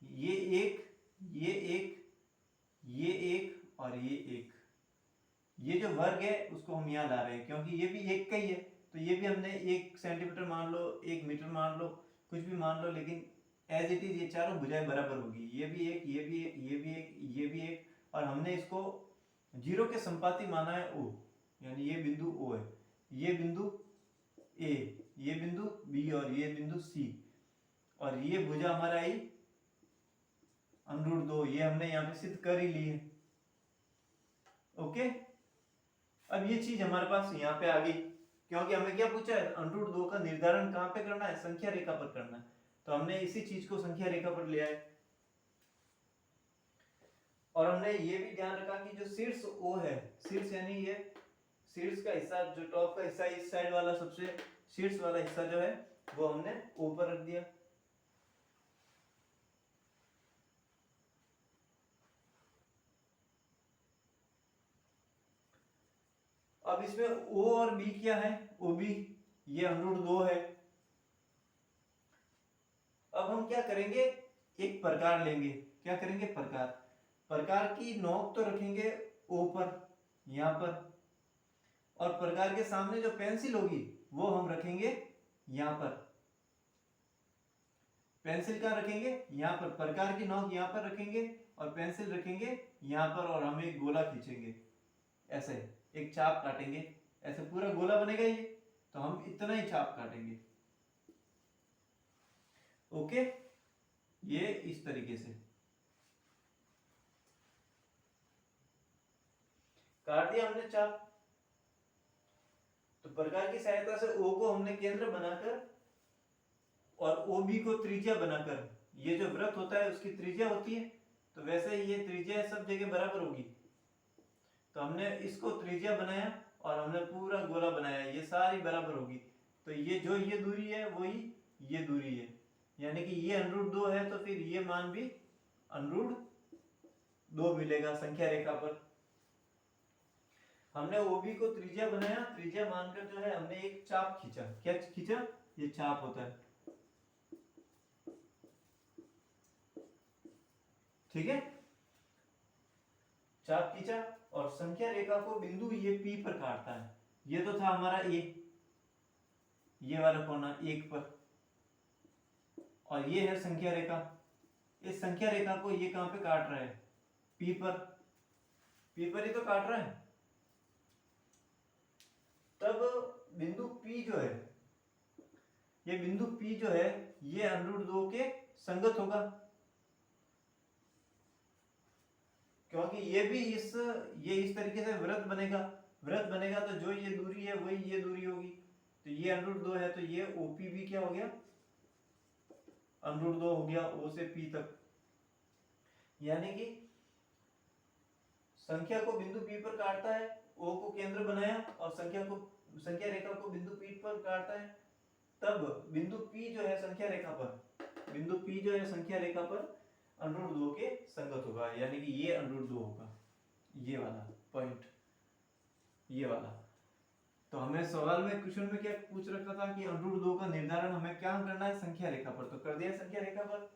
ये एक, ये एक, ये एक और ये एक। ये जो वर्ग है उसको हम यहाँ ला रहे हैं, क्योंकि ये भी एक का ही है, तो ये भी हमने 1 सेंटीमीटर मान लो, 1 मीटर मान लो, कुछ भी मान लो, लेकिन एज इट इज ये चारों भुजाएं बराबर होगी। ये भी एक, ये भी एक, ये भी एक, ये भी एक, और हमने इसको 0 के संपाती माना है O, यानी ये बिंदु O है, ये बिंदु A, ये बिंदु B और ये बिंदु C, और ये भुजा हमारा आई √2 ये हमने यहाँ पे सिद्ध कर ही ली है। ओके, अब ये चीज हमारे पास यहाँ पे आ गई, क्योंकि हमें क्या पूछा है, √2 का निर्धारण कहाँ पे करना है, संख्या रेखा पर करना है। तो हमने इसी चीज को संख्या रेखा पर ले आए। और हमने ये भी ध्यान रखा कि जो शीर्ष O है, शीर्ष यानी ये शीर्ष का हिस्सा, जो टॉप का हिस्सा, इस साइड वाला सबसे शीर्ष वाला हिस्सा जो है वो हमने O पर रख दिया। अब इसमें O और B क्या है, OB ये √2 है। अब हम क्या करेंगे, एक प्रकार लेंगे। क्या करेंगे, प्रकार की नोक तो रखेंगे O पर, यहां पर, और प्रकार के सामने जो पेंसिल होगी वो हम रखेंगे यहां पर। पेंसिल कहां रखेंगे, यहां पर। प्रकार की नोक यहां पर रखेंगे और पेंसिल रखेंगे यहां पर, और हम एक गोला खींचेंगे, ऐसे एक चाप काटेंगे, ऐसे पूरा गोला बनेगा ये। तो हम इतना ही चाप काटेंगे। ओके, ये इस तरीके से काट दिया हमने चाप। तो प्रकार की सहायता से O को हमने केंद्र बनाकर और OB को त्रिज्या बनाकर, ये जो वृत्त होता है उसकी त्रिज्या होती है, तो वैसे ही ये त्रिज्या सब जगह बराबर होगी। तो हमने इसको त्रिज्या बनाया और हमने पूरा गोला बनाया, ये सारी बराबर होगी। तो ये जो ये दूरी है वही ये दूरी है, यानी कि ये √2 है, तो फिर ये मान भी √2 मिलेगा संख्या रेखा पर। हमने OB को त्रिज्या बनाया, त्रिज्या मानकर जो है हमने एक चाप खींचा। क्या खींचा, ये चाप होता है, ठीक है। चाप खींचा और संख्या रेखा को बिंदु ये P पर काटता है। ये तो था हमारा A, ये वाला कोना 1 पर, और ये है संख्या रेखा। इस संख्या रेखा को ये कहां पे काट रहा है, P पर, P पर ही तो काट रहा है। तब बिंदु P जो है, ये बिंदु P जो है ये √2 के संगत होगा, क्योंकि ये भी ये इस तरीके से वृत्त बनेगा। वृत्त बनेगा तो जो ये दूरी है वही ये दूरी होगी। तो ये √2 है, तो ये OP भी क्या हो गया, √2 हो गया O से P तक। यानी कि संख्या को बिंदु P पर काटता है, O को केंद्र बनाया, और संख्या रेखा को बिंदु P पर काटता है। तब बिंदु P जो है संख्या रेखा पर, बिंदु P जो है संख्या रेखा पर √2 के संगत होगा, यानी कि ये √2 होगा, ये वाला पॉइंट, ये वाला। तो हमें सवाल में, क्वेश्चन में क्या पूछ रखा था कि √2 का निर्धारण हमें क्या करना है, संख्या रेखा पर। तो कर दिया संख्या रेखा पर।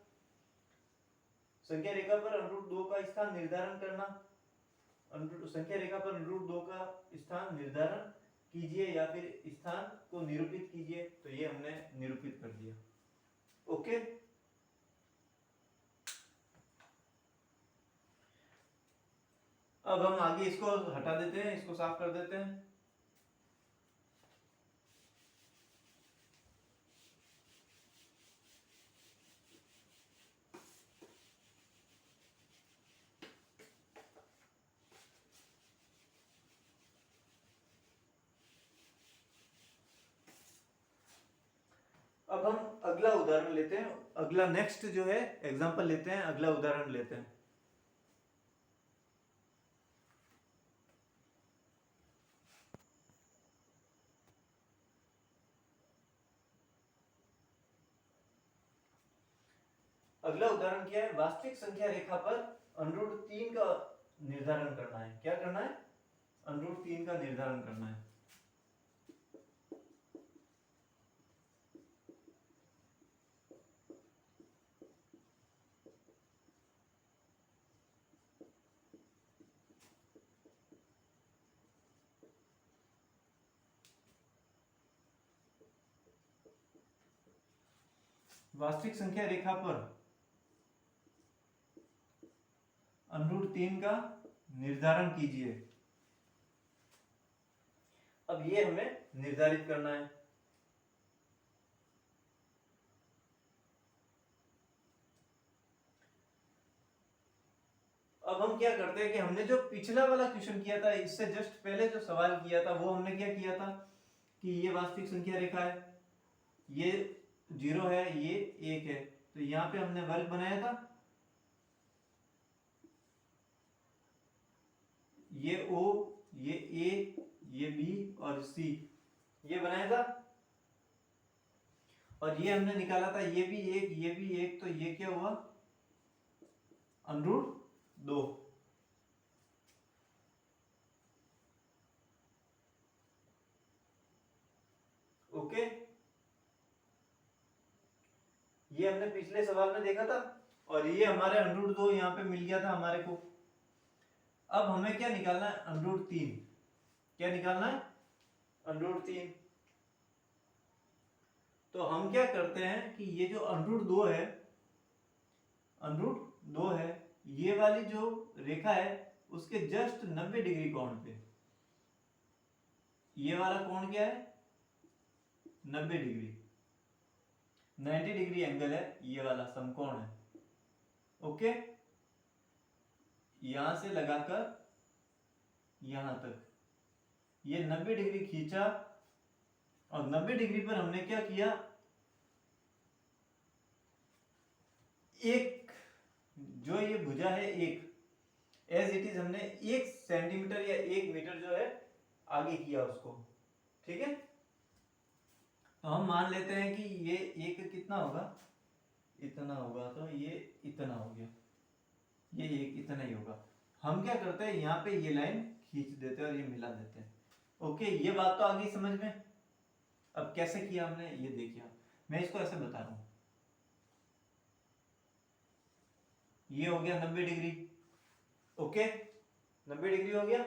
संख्या रेखा पर √2 का स्थान निर्धारण करना, संख्या रेखा पर √2 का स्थान निर्धारण कीजिए या फिर स्थान को निरूपित कीजिए। तो ये हमने निरूपित कर दिया। ओके, अब हम आगे इसको हटा देते हैं, इसको साफ कर देते हैं। अब हम अगला उदाहरण लेते हैं, अगला नेक्स्ट जो है एग्जांपल लेते हैं, अगला उदाहरण लेते हैं। अगला उदाहरण क्या है, वास्तविक संख्या रेखा पर √3 का निर्धारण करना है। क्या करना है, √3 का निर्धारण करना है। वास्तविक संख्या रेखा पर √3 का निर्धारण कीजिए। अब ये हमें निर्धारित करना है। अब हम क्या करते हैं कि हमने जो पिछला वाला क्वेश्चन किया था, इससे जस्ट पहले जो सवाल किया था, वो हमने क्या किया था कि ये वास्तविक संख्या रेखा है, ये 0 है, ये 1 है, तो यहाँ पे हमने वर्ग बनाया था, ये O, ये A, ये B और C, ये बनाया था, और ये हमने निकाला था ये भी 1, ये भी 1, तो ये क्या हुआ √2। ओके, ये हमने पिछले सवाल में देखा था, और ये हमारे √2 यहाँ पे मिल गया था हमारे को। अब हमें क्या निकालना है, √3। क्या निकालना है, √3। तो हम क्या करते हैं कि ये जो √2 है, √2 है, ये वाली जो रेखा है उसके जस्ट 90 डिग्री कोण पे, ये वाला कोण क्या है 90 डिग्री, 90 डिग्री एंगल है, ये वाला समकोण है। ओके, यहां से लगाकर यहां तक ये 90 डिग्री खींचा, और 90 डिग्री पर हमने क्या किया, एक जो ये भुजा है एक एज इट इज हमने 1 सेंटीमीटर या 1 मीटर जो है आगे किया उसको। ठीक है, तो हम मान लेते हैं कि ये एक कितना होगा, इतना होगा, तो ये इतना हो गया, ये एक इतना ही होगा। हम क्या करते हैं, यहाँ पे ये लाइन खींच देते हैं और ये मिला देते हैं। ओके, ये बात तो आ गई समझ में। अब कैसे किया हमने ये देखिए, मैं इसको ऐसे बता रहा हूं, ये हो गया 90 डिग्री। ओके, 90 डिग्री हो गया।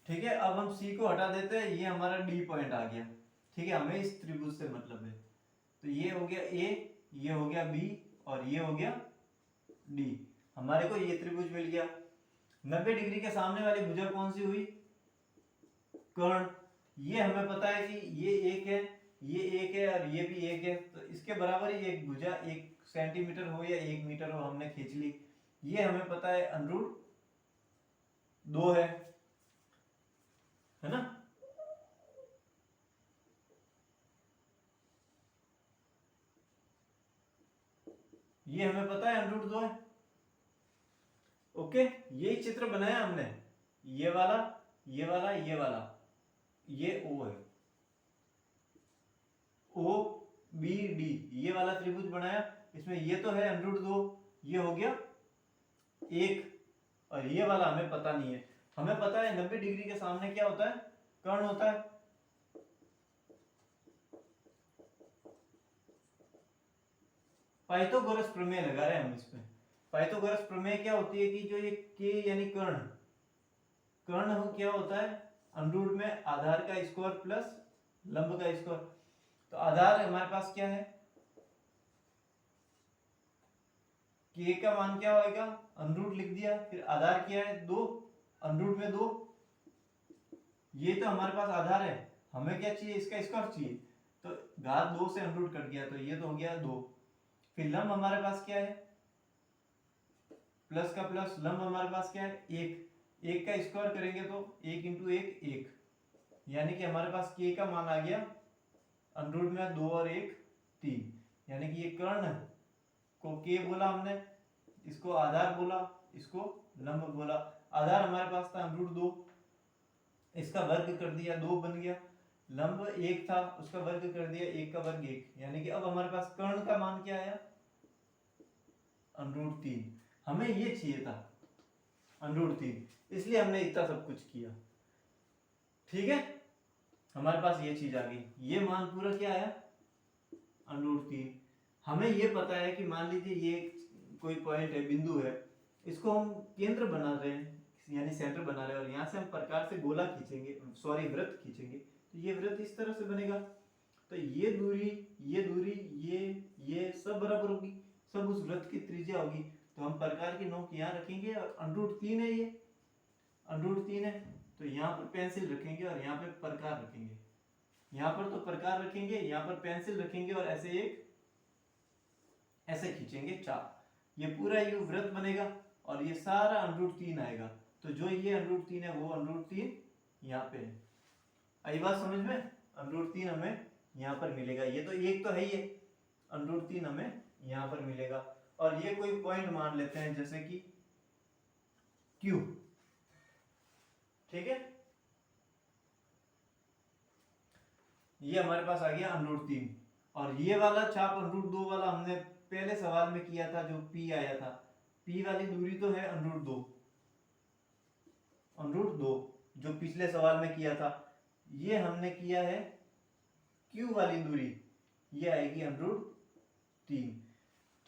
ठीक है, अब हम सी को हटा देते हैं, ये हमारा डी पॉइंट आ गया। ठीक है, हमें इस त्रिभुज से मतलब है, तो ये हो गया ए, ये हो गया बी, और ये हो गया डी। हमारे को ये त्रिभुज मिल गया। 90 डिग्री के सामने वाली भुजा कौन सी हुई, कर्ण। ये हमें पता है कि ये एक है, ये एक है, और ये भी एक है, तो इसके बराबर ही एक भुजा 1 सेंटीमीटर हो या 1 मीटर हो हमने खींच ली। ये हमें पता है √2 है ना। ये हमें पता है √2 है। ओके, यही चित्र बनाया हमने, ये वाला, ये वाला, ये वाला, ये O है, O B D, ये वाला त्रिभुज बनाया। इसमें ये तो है √2, ये हो गया 1, और ये वाला हमें पता नहीं है। हमें पता है 90 डिग्री के सामने क्या होता है, कर्ण होता है। पाइथागोरस प्रमेय लगा रहे हैं हम इसमें। पाइथागोरस प्रमेय क्या होती है कि जो ये k यानी कर्ण, कर्ण हो क्या होता है, अंडरूट में आधार का स्क्वायर प्लस लंब का स्क्वायर। तो आधार हमारे पास क्या है, k का मान क्या होगा, अंडरूट लिख दिया, फिर आधार क्या है 2, अंडरूट में 2, ये तो हमारे पास आधार है। हमें क्या चाहिए, इसका स्क्वायर चाहिए, तो घात 2 से अंडरूट कट गया, तो ये तो हो गया 2। फिर लंब हमारे पास क्या है, प्लस का प्लस, लंब हमारे पास क्या है 1, 1 का स्क्वायर करेंगे तो 1 इंटू 1 1, यानी कि हमारे पास k का मान आ गया अंडरूट में 2 और 1 3, यानी कि ये कर्ण को k बोला हमने, इसको आधार बोला, इसको लंब बोला। आधार हमारे पास था √2, इसका वर्ग कर दिया 2 बन गया, लंब 1 था उसका वर्ग कर दिया 1 का वर्ग 1, यानी कि अब हमारे पास कर्ण का मान क्या आया √3। हमें ये चाहिए था √3, इसलिए हमने इतना सब कुछ किया। ठीक है, हमारे पास ये चीज आ गई, ये मान पूरा क्या आया √3। हमें ये पता है कि मान लीजिए ये कोई पॉइंट है, बिंदु है, इसको हम केंद्र बना रहे हैं, यानी सेंटर बना रहे हैं, और यहाँ से हम प्रकार से गोला खींचेंगे, सॉरी वृत्त खींचेंगे, तो ये वृत्त इस तरह से बनेगा। तो ये दूरी, ये दूरी, ये सब बराबर होगी, सब उस वृत्त की त्रिज्या होगी। तो हम प्रकार की नोक यहाँ रखेंगे, और √3 है, ये √3 है, तो यहाँ पर पेंसिल रखेंगे और यहाँ पे प्रकार रखेंगे, यहाँ पर तो प्रकार रखेंगे, यहाँ पर पेंसिल रखेंगे, और ऐसे एक ऐसे खींचेंगे चाप, ये पूरा यू वृत्त बनेगा और ये सारा √3 आएगा। तो जो ये √3 है वो √3 यहाँ पे है। आई बात समझ में? √3 हमें यहाँ पर मिलेगा, ये तो एक तो है ही है, √3 हमें यहाँ पर मिलेगा। और ये कोई पॉइंट मान लेते हैं जैसे कि Q, ठीक है, ये हमारे पास आ गया √3। और ये वाला चाप √2 वाला हमने पहले सवाल में किया था, जो P आया था, P वाली दूरी तो है √2, जो पिछले सवाल में किया था। ये हमने किया है Q वाली दूरी, ये आएगी √3,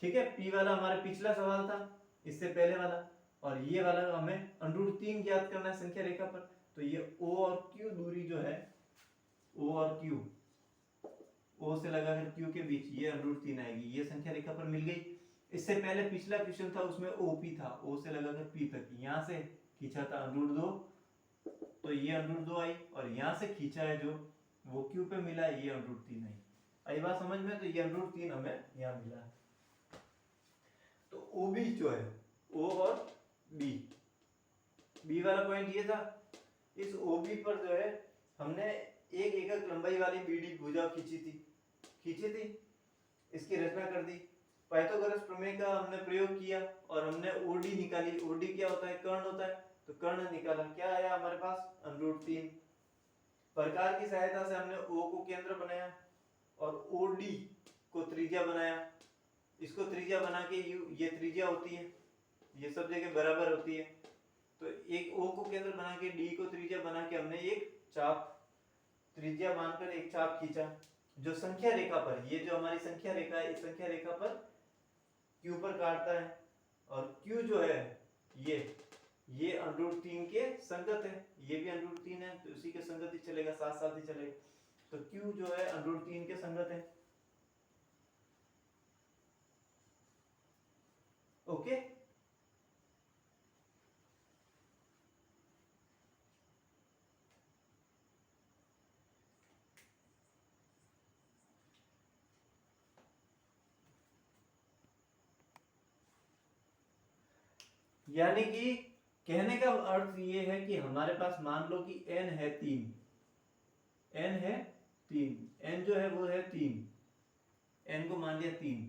ठीक है। P वाला हमारा पिछला सवाल था, इससे पहले वाला, और ये वाला हमें √3 ज्ञात करना है संख्या रेखा पर। तो ये O और Q दूरी जो है, O और Q, O से लगाकर Q के बीच ये √3 आएगी, ये संख्या रेखा पर मिल गई। इससे पहले पिछला क्वेश्चन था, उसमें OP था, O से लगाकर P तक, यहाँ से खींचा था √2, तो ये √2 आई, और यहाँ से खींचा है जो वो Q पे मिला, ये √3 आई। आई बात समझ में? तो ये √3 हमें यहाँ मिला। तो OB जो है, O और B वाला पॉइंट ये था। इस OB पर जो है हमने एक एकक लंबाई वाली BD भुजा खींची थी, इसकी रचना कर दी। पाइथागोरस प्रमेय का हमने प्रयोग किया और हमने OD निकाली। OD क्या होता है? कर्ण होता है। तो कर्ण निकाला, क्या आया हमारे पास? √3। प्रकार की सहायता से हमने O को केंद्र बनाया और OD को त्रिज्या बनाया। इसको त्रिज्या बना के ये त्रिज्या होती है, ये सब जगह बराबर होती है। तो एक O को केंद्र बना के, D को त्रिज्या बना के हमने एक चाप त्रिज्या मानकर एक चाप खींचा, जो संख्या रेखा पर, ये जो हमारी संख्या रेखा है, इस संख्या रेखा पर Q पर काटता है। और Q जो है ये √3 के संगत है, ये भी √3 है, तो उसी के संगत ही चलेगा, साथ साथ ही चलेगा। तो Q जो है √3 के संगत है। ओके, यानी कि कहने का अर्थ ये है कि हमारे पास मान लो कि n है 3, n जो है वो है 3, n को मान लिया 3।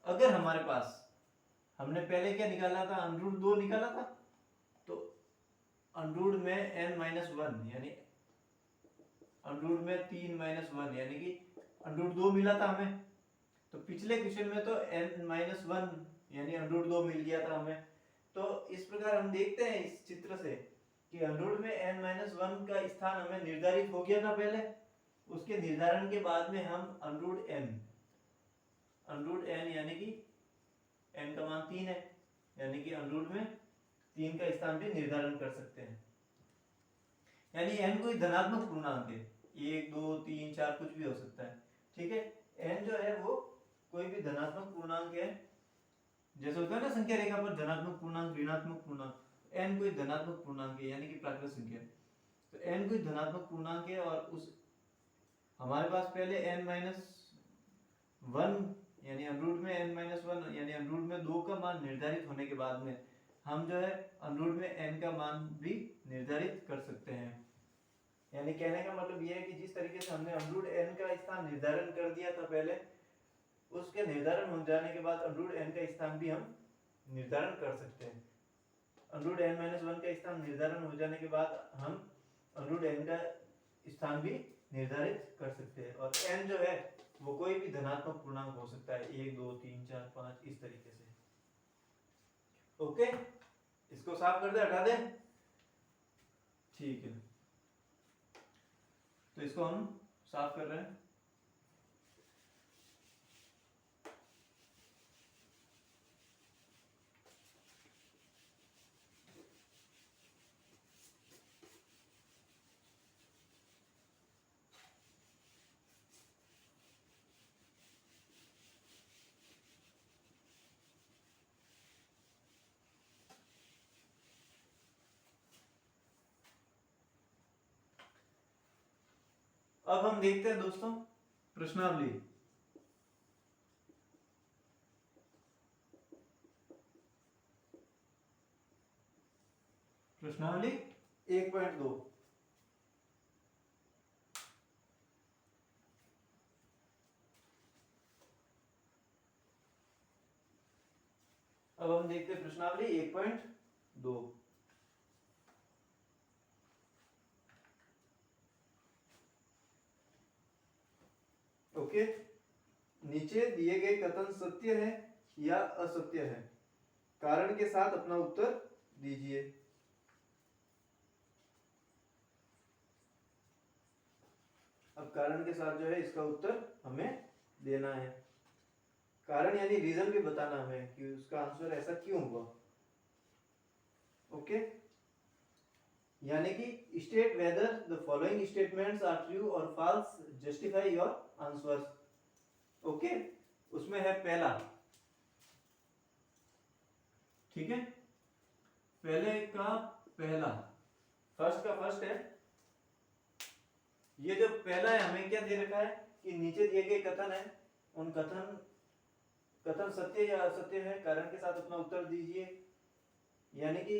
अगर हमारे पास, हमने पहले क्या निकाला था? √2 निकाला था, तो √ में n-1 यानी √ में 3 - 1 यानी कि √2 मिला था हमें। तो पिछले क्वेश्चन में तो n-1 यानी √2 मिल गया था हमें। तो इस प्रकार हम देखते हैं इस चित्र से कि √ में n-1 का स्थान हमें निर्धारित हो गया था पहले। उसके निर्धारण के बाद में हम √n यानी कि n का मान 3 है, यानी कि √ में 3 का स्थान भी निर्धारण कर सकते हैं। यानी n कोई धनात्मक पूर्णांक है, 1 2 3 4 कुछ भी हो सकता है, ठीक है। n जो है वो कोई भी धनात्मक पूर्णांक है, जैसे होता है ना संख्या रेखा पर धनात्मक पूर्णांक, ऋणात्मक पूर्णांक, n कोई धनात्मक पूर्णांक है, यानी कि प्राकृत संख्या। तो n कोई धनात्मक पूर्णांक है, और उस हमारे पास पहले n-1 यानी √ में n-1 यानी √ में 2 का मान निर्धारित होने के बाद में हम जो है √ में n का मान भी निर्धारित कर सकते हैं। यानी कहने का मतलब यह है कि जिस तरीके से हमने √n का स्थान निर्धारण कर दिया था पहले, उसके निर्धारण हो जाने के बाद √n का स्थान भी हम निर्धारण कर सकते हैं। √n-1 का स्थान निर्धारण हो जाने के बाद हम √n का स्थान भी निर्धारित कर सकते हैं। और n जो है वो कोई भी धनात्मक पूर्णांक हो सकता है, 1 2 3 4 5 इस तरीके से। ओके, इसको साफ कर दे, हटा दे, ठीक है। तो इसको हम साफ कर रहे हैं। अब हम देखते हैं दोस्तों प्रश्नावली। प्रश्नावली 1.2। अब हम देखते हैं प्रश्नावली 1.2। ओके, नीचे दिए गए कथन सत्य है या असत्य है, कारण के साथ अपना उत्तर दीजिए। अब कारण के साथ जो है इसका उत्तर हमें देना है। कारण यानी रीजन भी बताना हमें कि उसका आंसर ऐसा क्यों हुआ। ओके, यानी कि state whether the following statements are true और false, justify your answers. Okay, उसमें है पहला, ठीक है, पहले का पहला, फर्स्ट का फर्स्ट है। ये जो पहला है हमें क्या दे रखा है कि नीचे दिए गए कथन है, उन कथन सत्य या असत्य है, कारण के साथ अपना उत्तर दीजिए। यानी कि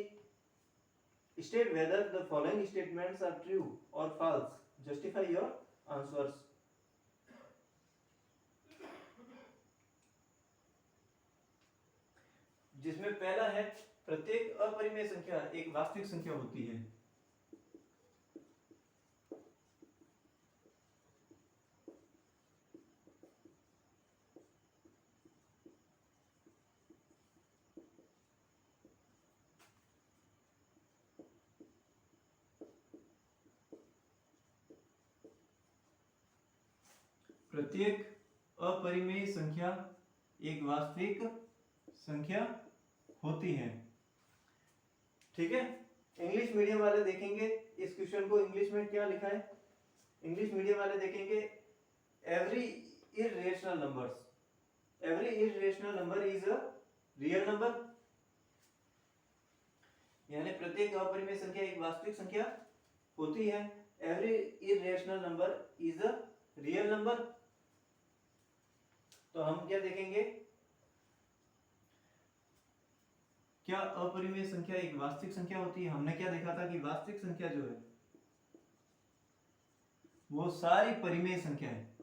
state whether the following statements are true और फॉल्स, जस्टिफाई योर आंसर्स। जिसमें पहला है प्रत्येक अपरिमेय संख्या एक वास्तविक संख्या होती है। प्रत्येक अपरिमेय संख्या एक वास्तविक संख्या होती है। ठीक है, इंग्लिश मीडियम वाले देखेंगे इस क्वेश्चन को, इंग्लिश में क्या लिखा है। इंग्लिश मीडियम वाले देखेंगे every irrational numbers, every irrational number is a real number. यानी प्रत्येक अपरिमेय संख्या एक वास्तविक संख्या होती है। Every irrational number is a real number. तो हम क्या देखेंगे, क्या अपरिमेय संख्या एक वास्तविक संख्या होती है। हमने क्या देखा था कि वास्तविक संख्या जो है वो सारी परिमेय संख्या है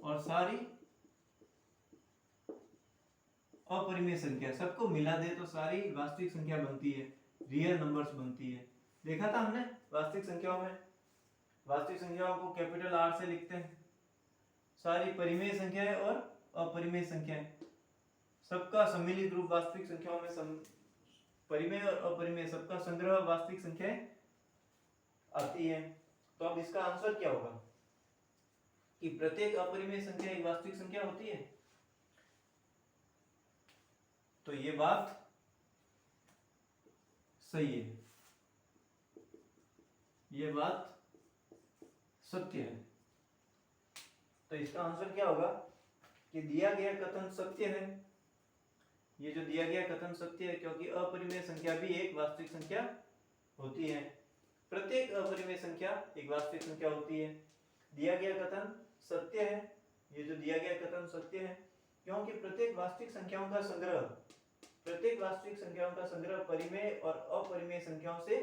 और सारी अपरिमेय संख्या सबको मिला दे तो सारी वास्तविक संख्या बनती है, रियल नंबर्स बनती है। देखा था हमने वास्तविक संख्याओं में, वास्तविक संख्याओं को कैपिटल आर से लिखते हैं। सारी परिमेय संख्याएं और अपरिमेय संख्याएं सबका सम्मिलित रूप वास्तविक संख्याओं में परिमेय और अपरिमेय सबका संग्रह वास्तविक संख्याएं आती है। तो अब इसका आंसर क्या होगा कि प्रत्येक अपरिमेय संख्या एक वास्तविक संख्या होती है। तो ये बात सही है, ये बात सत्य है। तो इसका आंसर क्या होगा कि दिया गया कथन सत्य है। ये जो दिया गया कथन सत्य है क्योंकि अपरिमेय संख्या भी एक वास्तविक संख्या होती है। प्रत्येक अपरिमेय संख्या एक वास्तविक संख्या होती है। दिया गया कथन सत्य है, ये जो दिया गया कथन सत्य है क्योंकि प्रत्येक वास्तविक संख्याओं का संग्रह, प्रत्येक वास्तविक संख्याओं का संग्रह परिमेय और अपरिमेय संख्याओं से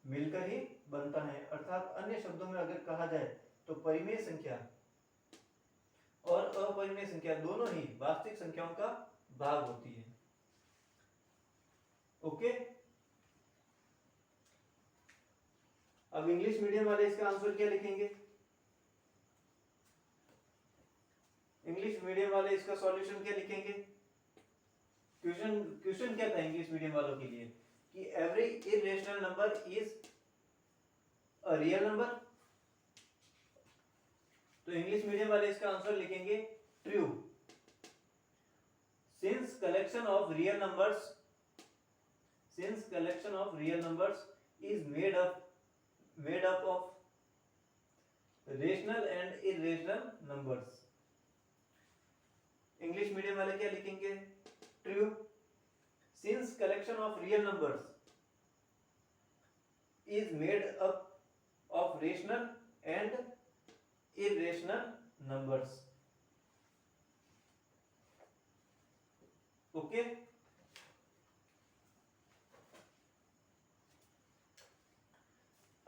मिलकर ही बनता है। अर्थात अन्य शब्दों में अगर कहा जाए तो परिमेय संख्या और अपरिमेय संख्या दोनों ही वास्तविक संख्याओं का भाग होती है। ओके, अब इंग्लिश मीडियम वाले इसका आंसर क्या लिखेंगे। इंग्लिश मीडियम वाले इसका सॉल्यूशन क्या लिखेंगे। क्वेश्चन क्या था इंग्लिश मीडियम वालों के लिए कि every irrational number is a real number. तो इंग्लिश मीडियम वाले इसका आंसर लिखेंगे true, since collection of real numbers, since collection of real numbers is made up of rational and irrational numbers. English medium वाले क्या लिखेंगे true, since collection of real numbers is made up of rational and irrational numbers. Okay,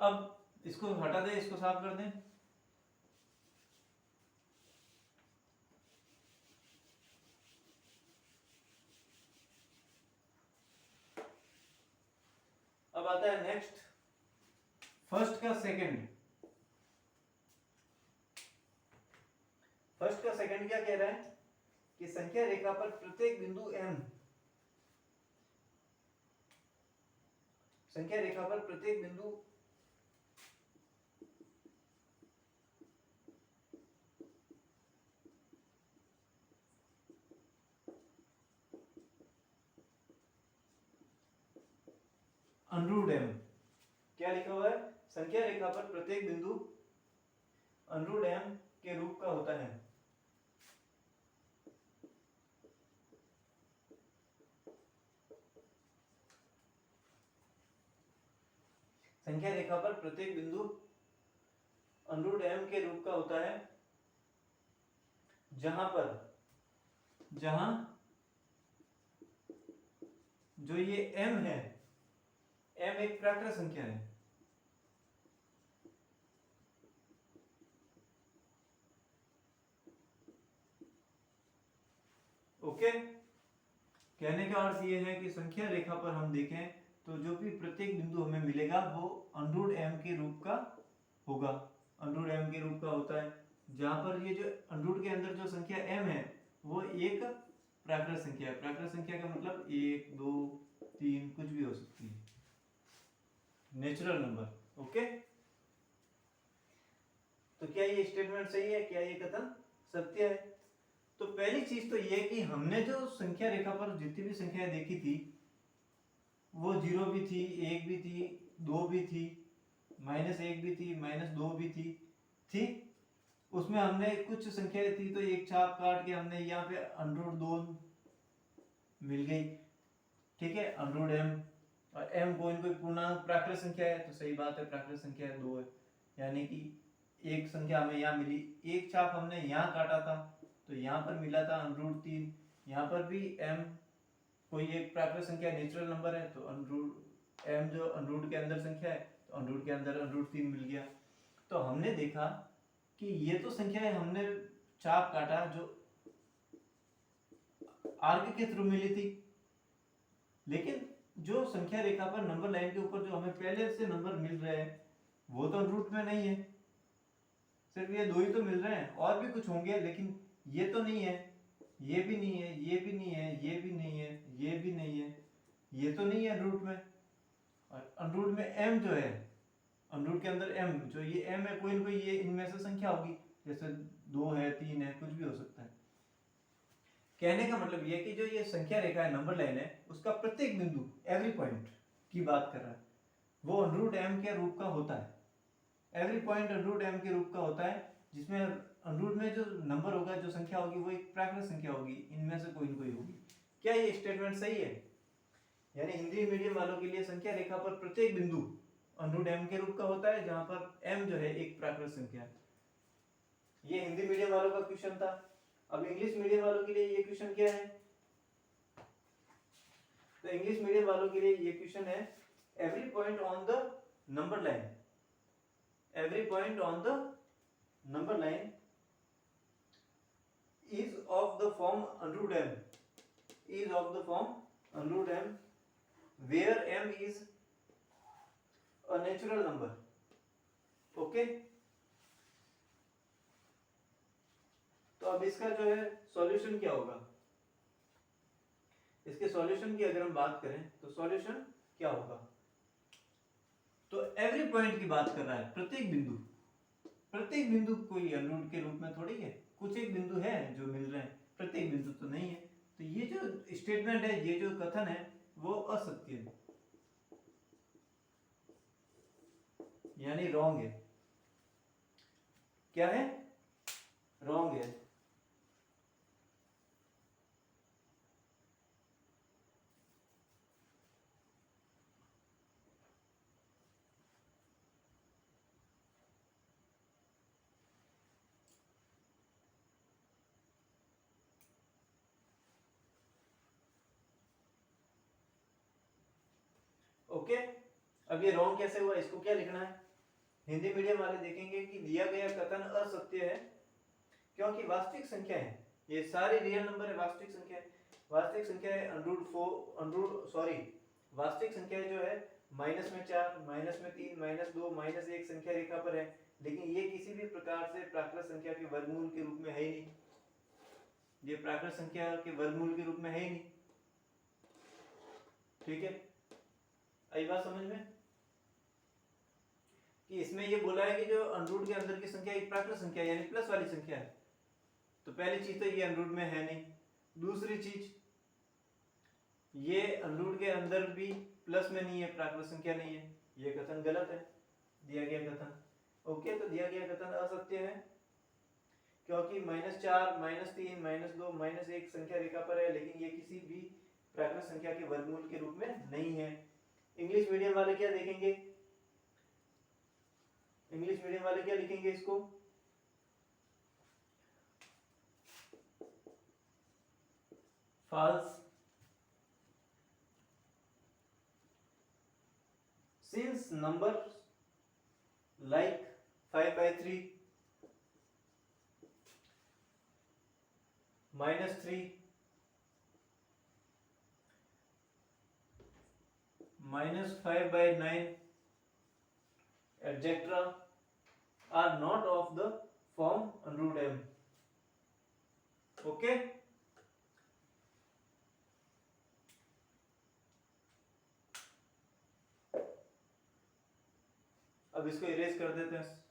अब इसको हटा दें, इसको साफ कर दें। अब आता है नेक्स्ट, फर्स्ट का सेकंड। फर्स्ट का सेकंड क्या कह रहा है कि संख्या रेखा पर प्रत्येक बिंदु m, संख्या रेखा पर प्रत्येक बिंदु √ m, क्या लिखा हुआ है, संख्या रेखा पर प्रत्येक बिंदु √ m के रूप का होता है। संख्या रेखा पर प्रत्येक बिंदु √ m के रूप का होता है, जहां जो ये m है, m एक प्राकृत संख्या है। ओके, कहने का अर्थ ये है कि संख्या रेखा पर हम देखें तो जो भी प्रत्येक बिंदु हमें मिलेगा वो √ m के रूप का होगा, √ m के रूप का होता है, जहां पर ये जो √ के अंदर जो संख्या m है वो एक प्राकृत संख्या है। प्राकृत संख्या का मतलब 1 2 3 कुछ भी हो सकती है, नेचुरल नंबर। ओके, तो क्या ये स्टेटमेंट सही है, क्या ये कथन सत्य है? तो पहली चीज तो ये कि हमने जो संख्या रेखा पर जितनी भी संख्याएं देखी थी वो 0 भी थी, 1 भी थी, 2 भी थी, -1 भी थी, -2 भी थी। उसमें हमने कुछ संख्याएं थी तो एक छाप काट के हमने यहाँ पे √2 मिल गई, ठीक है, √m, और m कोई पूर्णांक प्राकृत संख्या है तो सही बात है, प्राकृत संख्या है 2 है, यानी कि एक संख्या हमें यहाँ मिली, एक छाप हमने यहाँ काटा था तो यहाँ पर मिला था √3, यहाँ पर भी m कोई एक प्राकृत संख्या नेचुरल नंबर है तो m जो √ के अंदर संख्या है तो √ के अंदर √3 मिल गया। तो हमने देखा कि ये तो संख्याएं हमने चाप काटा जो आर्क के थ्रू मिली थी, लेकिन जो संख्या रेखा पर नंबर लाइन के ऊपर जो हमें पहले से नंबर मिल रहे हैं वो तो √ में नहीं है, सिर्फ ये 2 ही तो मिल रहे हैं, और भी कुछ होंगे लेकिन ये तो नहीं है, ये भी नहीं है, ये भी नहीं है, ये भी नहीं है, ये भी नहीं है, ये तो नहीं है √ में। और √ में m जो है, √ के अंदर m, जो ये m है कोई ना कोई ये इनमें से संख्या होगी, जैसे 2 है, 3 है, कुछ भी हो सकता है। कहने का मतलब ये कि जो ये संख्या रेखा है, नंबर लाइन है, उसका प्रत्येक बिंदु, एवरी पॉइंट की बात कर रहा है, वो √ m के रूप का होता है। एवरी पॉइंट √ m के रूप का होता है, जिसमें √ में जो नंबर होगा, जो संख्या होगी वो एक प्राकृत संख्या होगी, इनमें से कोई ना कोई होगी। क्या ये स्टेटमेंट सही है? यानी हिंदी मीडियम वालों के लिए संख्या रेखा पर प्रत्येक बिंदु √ m के रूप का होता है, जहां पर m जो है एक प्राकृत संख्या है। ये हिंदी मीडियम वालों का क्वेश्चन था। अब इंग्लिश मीडियम वालों के लिए ये क्वेश्चन क्या है? तो इंग्लिश मीडियम वालों के लिए ये क्वेश्चन है, every point on the number line, every point on the number line is of the form √m, is of the form √m, where m is a natural number. Okay, तो अब इसका जो है सॉल्यूशन क्या होगा? इसके solution की अगर हम बात करें तो सॉल्यूशन क्या होगा? तो एवरी पॉइंट की बात कर रहा है, प्रत्येक बिंदु, प्रत्येक बिंदु कोई √ के रूप में थोड़ी है, कुछ एक बिंदु है जो मिल रहे हैं, प्रत्येक बिंदु तो नहीं है। तो ये जो स्टेटमेंट है, ये जो कथन है वो असत्य है, यानी रॉन्ग है। क्या है? रॉन्ग है। ओके, अब ये रॉन्ग कैसे हुआ, इसको क्या लिखना है? हिंदी मीडियम वाले देखेंगे कि दिया गया कथन असत्य है क्योंकि वास्तविक संख्या है, ये सारे रियल नंबर है, वास्तविक संख्या है। वास्तविक संख्या है वास्तविक संख्या जो है -4, -3, -2, -1 संख्या रेखा पर है, लेकिन ये किसी भी प्रकार से प्राकृत संख्या के वर्गमूल के रूप में है ही नहीं, ये प्राकृत संख्या के वर्गमूल के रूप में है ही नहीं। ठीक है, आई बात समझ में कि इसमें ये बोला है कि जो अंडरूट के अंदर की संख्या एक प्राकृत संख्या यानी प्लस वाली संख्या है, तो पहली चीज तो ये अंडरूट में है नहीं। दूसरी चीज, ये अंडरूट के अंदर भी प्लस में नहीं है, प्राकृत संख्या नहीं है, ये कथन गलत है, दिया गया कथन। ओके, तो दिया गया कथन असत्य है क्योंकि -4, -3, -2, -1 संख्या रेखा पर है, लेकिन ये किसी भी प्राकृत संख्या के वर्गमूल के रूप में नहीं है। इंग्लिश मीडियम वाले क्या देखेंगे, इंग्लिश मीडियम वाले क्या लिखेंगे इसको, false since numbers like 5/3, -3, -5/9 etc. are not of the form √m. Okay, अब इसको इरेज कर देते हैं।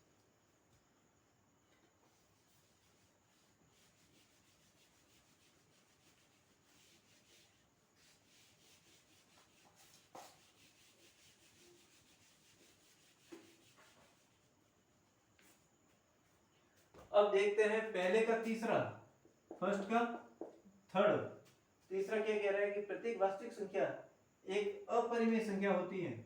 अब देखते हैं पहले का तीसरा, फर्स्ट का थर्ड। तीसरा क्या कह रहा है कि प्रत्येक वास्तविक संख्या एक अपरिमेय संख्या होती है।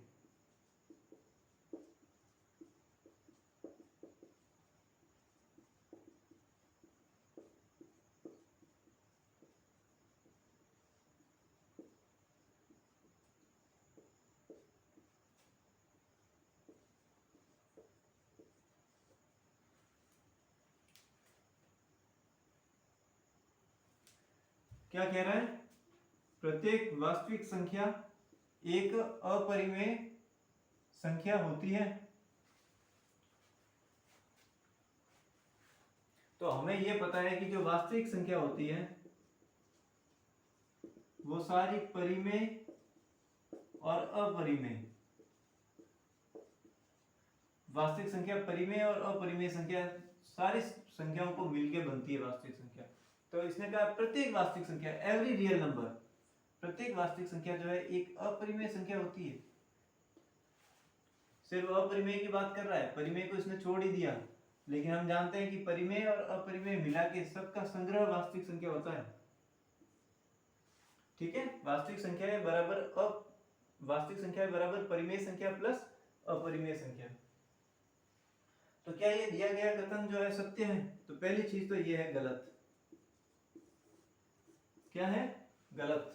क्या कह रहा है, प्रत्येक वास्तविक संख्या एक अपरिमेय संख्या होती है। तो हमें यह पता है कि जो वास्तविक संख्या होती है वो सारी परिमेय और अपरिमेय, वास्तविक संख्या परिमेय और अपरिमेय संख्या सारी संख्याओं को मिलकर बनती है वास्तविक संख्या। तो इसने कहा प्रत्येक वास्तविक संख्या, एवरी रियल नंबर, प्रत्येक वास्तविक संख्या जो है एक अपरिमेय संख्या होती है। सिर्फ अपरिमेय की बात कर रहा है, परिमेय को इसने छोड़ ही दिया, लेकिन हम जानते हैं कि परिमेय और अपरिमेय मिला के सबका संग्रह वास्तविक संख्या होता है। ठीक है, वास्तविक संख्या है बराबर परिमेय संख्या प्लस अपरिमेय संख्या। तो क्या ये दिया गया कथन जो है सत्य है? तो पहली चीज तो ये है गलत। क्या है? गलत।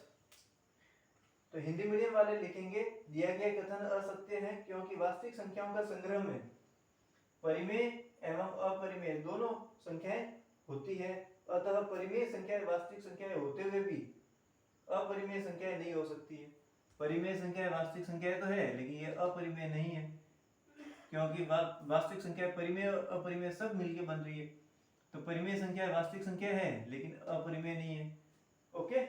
तो हिंदी मीडियम वाले लिखेंगे दिया गया कथन असत्य है क्योंकि वास्तविक संख्याओं का संग्रह में परिमेय एवं अपरिमेय दोनों संख्याएं होती है, अतः परिमेय संख्याएं वास्तविक संख्याएं होते हुए भी अपरिमेय संख्याएं नहीं हो सकती है। परिमेय संख्याएं वास्तविक संख्याएं तो है, लेकिन ये अपरिमेय नहीं है क्योंकि वास्तविक संख्या परिमेय और अपरिमेय सब मिलके बन रही है। तो परिमेय संख्या वास्तविक संख्या है लेकिन अपरिमेय नहीं है। ओके,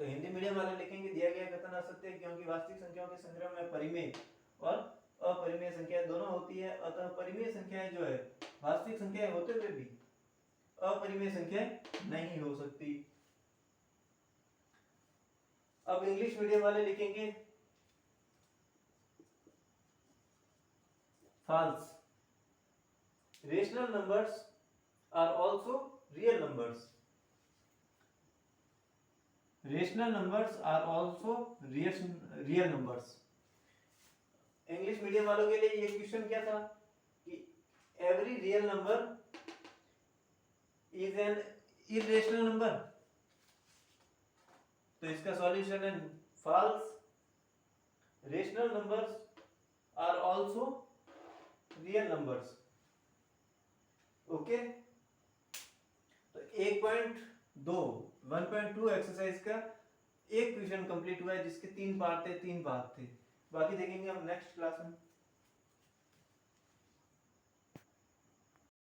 तो हिंदी मीडियम वाले लिखेंगे दिया गया कथन असत्य है क्योंकि वास्तविक संख्याओं के संग्रह में परिमेय और अपरिमेय संख्या दोनों होती है, अतः परिमेय संख्याएं जो है वास्तविक संख्याएं होते हुए भी अपरिमेय संख्याएं नहीं हो सकती। अब इंग्लिश मीडियम वाले लिखेंगे false, rational numbers are also real numbers. Rational numbers are also real numbers. English medium वालों के लिए ये क्वेश्चन क्या था कि every real number is an irrational number. तो इसका सॉल्यूशन है false, rational numbers are also real numbers. Okay, तो 1.2 एक्सरसाइज का एक क्वेश्चन कंप्लीट हुआ है जिसके 3 पार्ट थे, 3 भाग थे। बाकी देखेंगे हम नेक्स्ट क्लास में।